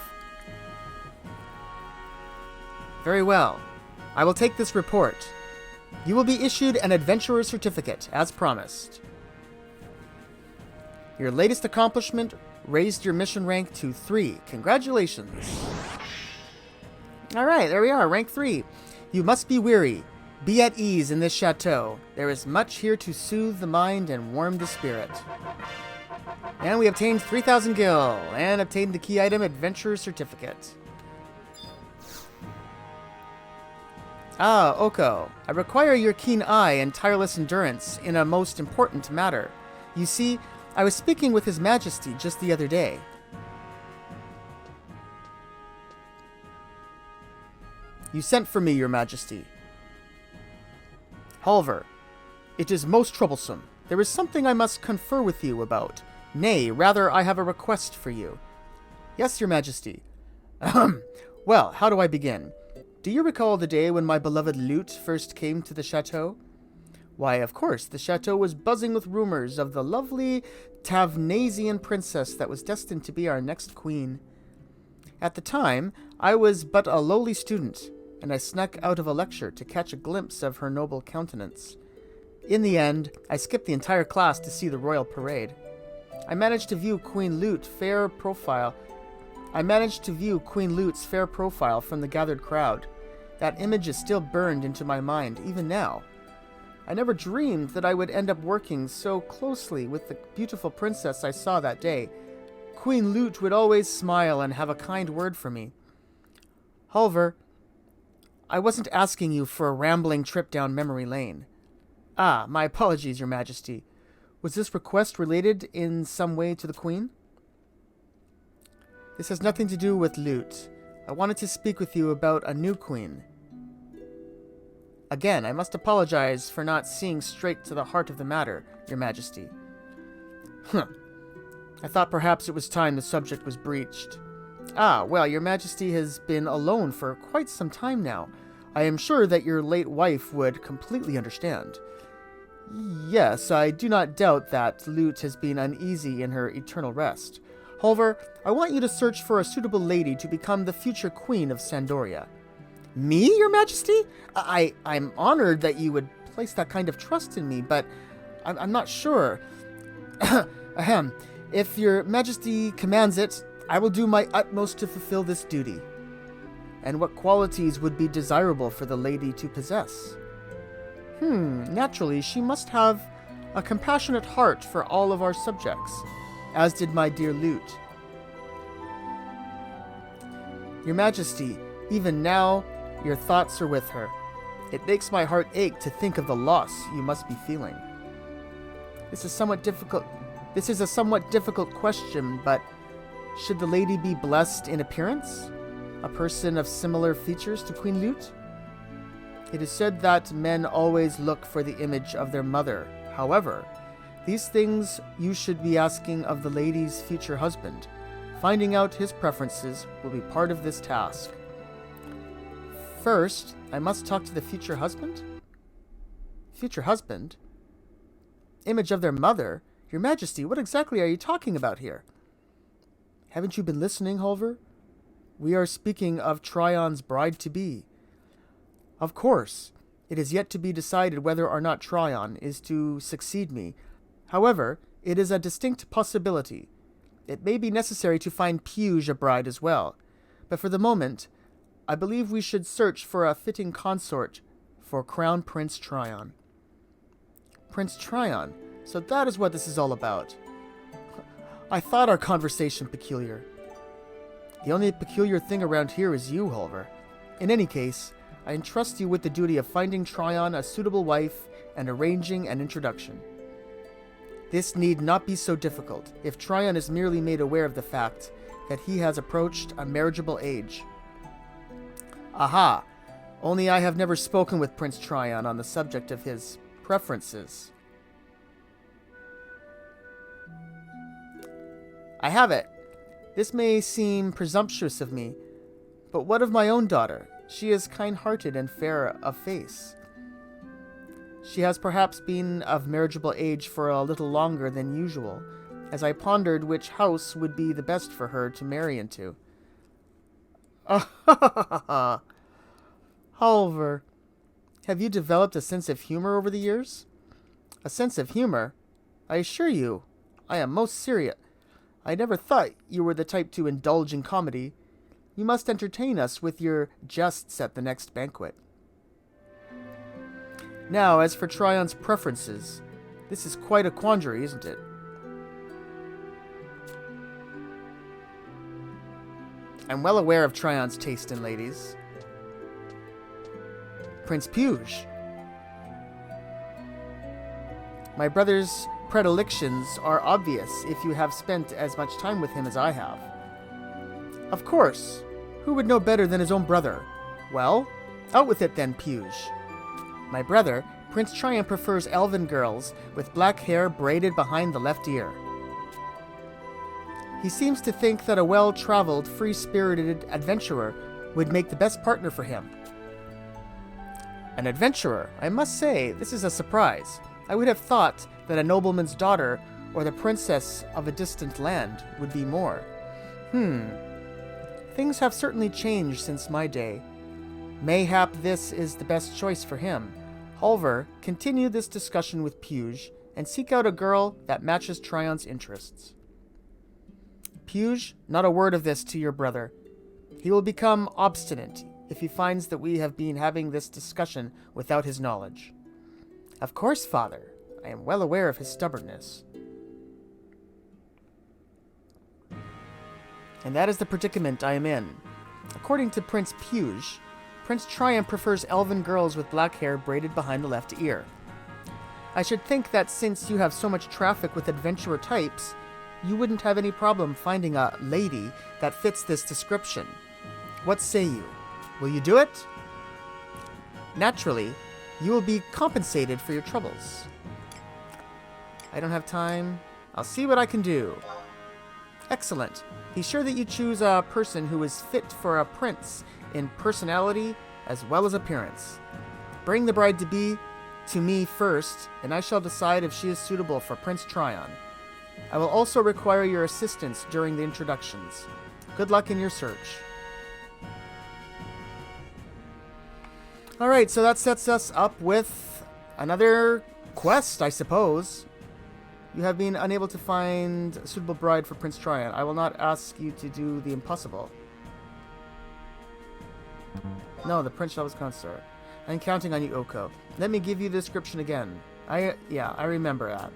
Very well. I will take this report. You will be issued an adventurer certificate, as promised. Your latest accomplishment raised your mission rank to 3. Congratulations. Alright, there we are, rank 3. You must be weary. Be at ease in this chateau. There is much here to soothe the mind and warm the spirit. And we obtained 3,000 gil, and obtained the key item Adventurer Certificate. Ah, Oko, I require your keen eye and tireless endurance in a most important matter. You see, I was speaking with His Majesty just the other day. You sent for me, Your Majesty. Halvor, it is most troublesome. There is something I must confer with you about. Nay, rather, I have a request for you. Yes, Your Majesty. Ahem. Well, how do I begin? Do you recall the day when my beloved Lute first came to the chateau? Why, of course, the chateau was buzzing with rumors of the lovely Tavnasian princess that was destined to be our next queen. At the time, I was but a lowly student, and I snuck out of a lecture to catch a glimpse of her noble countenance. In the end, I skipped the entire class to see the royal parade. I managed to view Queen Lute's fair profile from the gathered crowd. That image is still burned into my mind, even now. I never dreamed that I would end up working so closely with the beautiful princess I saw that day. Queen Lute would always smile and have a kind word for me. Halvor, I wasn't asking you for a rambling trip down memory lane. Ah, my apologies, Your Majesty. Was this request related in some way to the Queen? This has nothing to do with Lute. I wanted to speak with you about a new queen. Again, I must apologize for not seeing straight to the heart of the matter, Your Majesty. I thought perhaps it was time the subject was breached. Ah, well, Your Majesty has been alone for quite some time now. I am sure that your late wife would completely understand. Yes, I do not doubt that Lute has been uneasy in her eternal rest. However, I want you to search for a suitable lady to become the future queen of Sandoria. Me, your majesty? I'm honored that you would place that kind of trust in me, but I'm not sure. Ahem. If your majesty commands it, I will do my utmost to fulfill this duty. And what qualities would be desirable for the lady to possess? Naturally, she must have a compassionate heart for all of our subjects, as did my dear Lute. Your Majesty, even now, your thoughts are with her. It makes my heart ache to think of the loss you must be feeling. This is a somewhat difficult question, but should the lady be blessed in appearance? A person of similar features to Queen Lute? It is said that men always look for the image of their mother. However, these things you should be asking of the lady's future husband. Finding out his preferences will be part of this task. First, I must talk to the future husband? Future husband? Image of their mother? Your Majesty, what exactly are you talking about here? Haven't you been listening, Holver? We are speaking of Tryon's bride-to-be. Of course, it is yet to be decided whether or not Tryon is to succeed me. However, it is a distinct possibility. It may be necessary to find Puge a bride as well. But for the moment, I believe we should search for a fitting consort for Crown Prince Tryon. Prince Tryon? So that is what this is all about. I thought our conversation peculiar. The only peculiar thing around here is you, Holver. In any case, I entrust you with the duty of finding Tryon a suitable wife and arranging an introduction. This need not be so difficult if Tryon is merely made aware of the fact that he has approached a marriageable age. Aha! Only I have never spoken with Prince Tryon on the subject of his preferences. I have it. This may seem presumptuous of me, but what of my own daughter? She is kind-hearted and fair of face. She has perhaps been of marriageable age for a little longer than usual, as I pondered which house would be the best for her to marry into. Holver, have you developed a sense of humor over the years? A sense of humor? I assure you, I am most serious. I never thought you were the type to indulge in comedy. You must entertain us with your jests at the next banquet. Now, as for Tryon's preferences, this is quite a quandary, isn't it? I'm well aware of Tryon's taste in ladies. Prince Puge. My brother's predilections are obvious if you have spent as much time with him as I have. Of course. Who would know better than his own brother? Well, out with it then, Puge. My brother, Prince Tryon, prefers elven girls with black hair braided behind the left ear. He seems to think that a well-traveled, free-spirited adventurer would make the best partner for him. An adventurer? I must say, this is a surprise. I would have thought that a nobleman's daughter or the princess of a distant land would be more. Things have certainly changed since my day. Mayhap this is the best choice for him. Holver, continue this discussion with Puge and seek out a girl that matches Tryon's interests. Puge, not a word of this to your brother. He will become obstinate if he finds that we have been having this discussion without his knowledge. Of course, father. I am well aware of his stubbornness. And that is the predicament I am in. According to Prince Puge, Prince Tryon prefers elven girls with black hair braided behind the left ear. I should think that since you have so much traffic with adventurer types, you wouldn't have any problem finding a lady that fits this description. What say you? Will you do it? Naturally, you will be compensated for your troubles. I don't have time. I'll see what I can do. Excellent. Be sure that you choose a person who is fit for a prince in personality as well as appearance. Bring the bride-to-be to me first, and I shall decide if she is suitable for Prince Tryon. I will also require your assistance during the introductions. Good luck in your search. Alright, so that sets us up with another quest, I suppose. You have been unable to find a suitable bride for Prince Tryon. I will not ask you to do the impossible. No, the Prince was consort. I'm counting on you, Oko. Let me give you the description again. I remember that.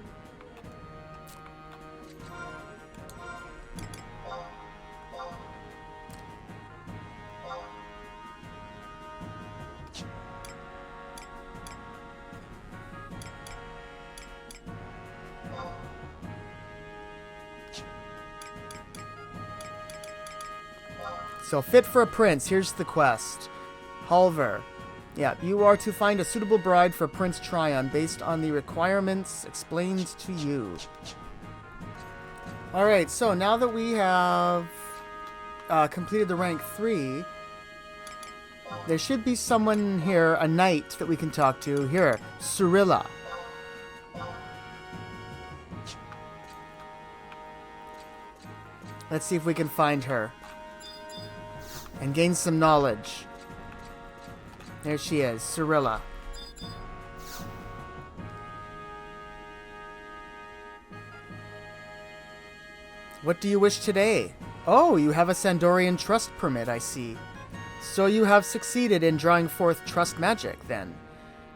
So, fit for a prince. Here's the quest. Halver. Yeah, you are to find a suitable bride for Prince Tryon based on the requirements explained to you. Alright, so now that we have completed the rank 3, there should be someone here, a knight, that we can talk to. Here, Cirilla. Let's see if we can find her and gain some knowledge. There she is, Cirilla. What do you wish today? Oh, you have a Sandorian trust permit, I see. So you have succeeded in drawing forth trust magic, then?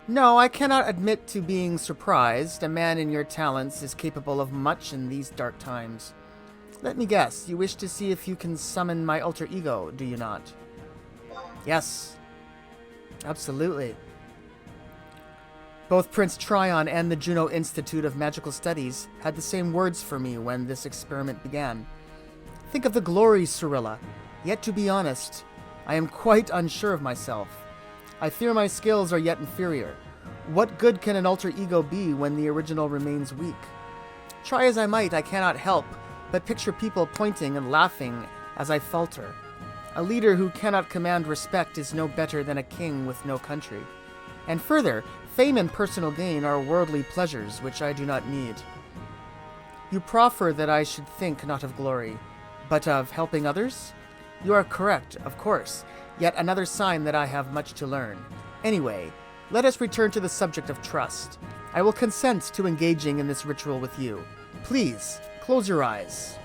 No, I cannot admit to being surprised. A man in your talents is capable of much in these dark times. Let me guess, you wish to see if you can summon my alter ego, do you not? Yes. Absolutely. Both Prince Tryon and the Juno Institute of Magical Studies had the same words for me when this experiment began. Think of the glory, Cirilla. Yet to be honest, I am quite unsure of myself. I fear my skills are yet inferior. What good can an alter ego be when the original remains weak? Try as I might, I cannot help but picture people pointing and laughing as I falter. A leader who cannot command respect is no better than a king with no country. And further, fame and personal gain are worldly pleasures which I do not need. You proffer that I should think not of glory, but of helping others? You are correct, of course, yet another sign that I have much to learn. Anyway, let us return to the subject of trust. I will consent to engaging in this ritual with you. Please, close your eyes.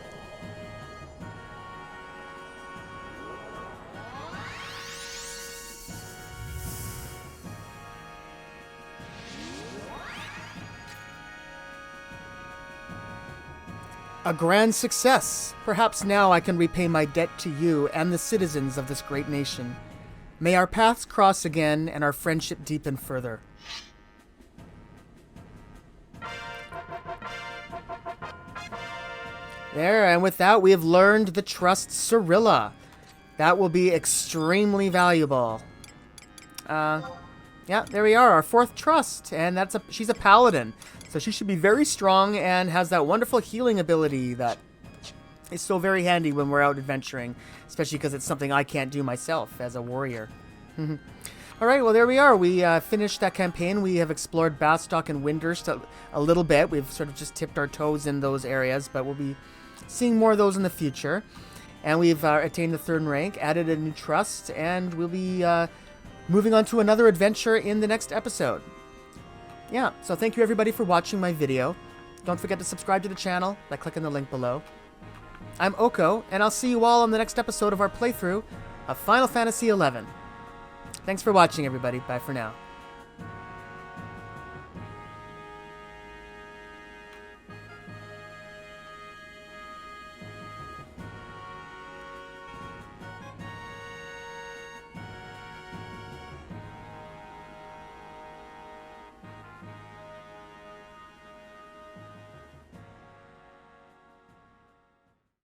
A grand success! Perhaps now I can repay my debt to you and the citizens of this great nation. May our paths cross again and our friendship deepen further. There, and with that we have learned the trust Cirilla. That will be extremely valuable. Yeah, there we are, our 4th trust, and she's a paladin. So she should be very strong and has that wonderful healing ability that is so very handy when we're out adventuring, especially because it's something I can't do myself as a warrior. Alright, well there we are. We finished that campaign. We have explored Bastock and Windurst a little bit. We've sort of just tipped our toes in those areas, but we'll be seeing more of those in the future. And we've attained the 3rd rank, added a new trust, and we'll be moving on to another adventure in the next episode. Yeah, so thank you everybody for watching my video. Don't forget to subscribe to the channel by clicking the link below. I'm Oko, and I'll see you all on the next episode of our playthrough of Final Fantasy XI. Thanks for watching, everybody. Bye for now.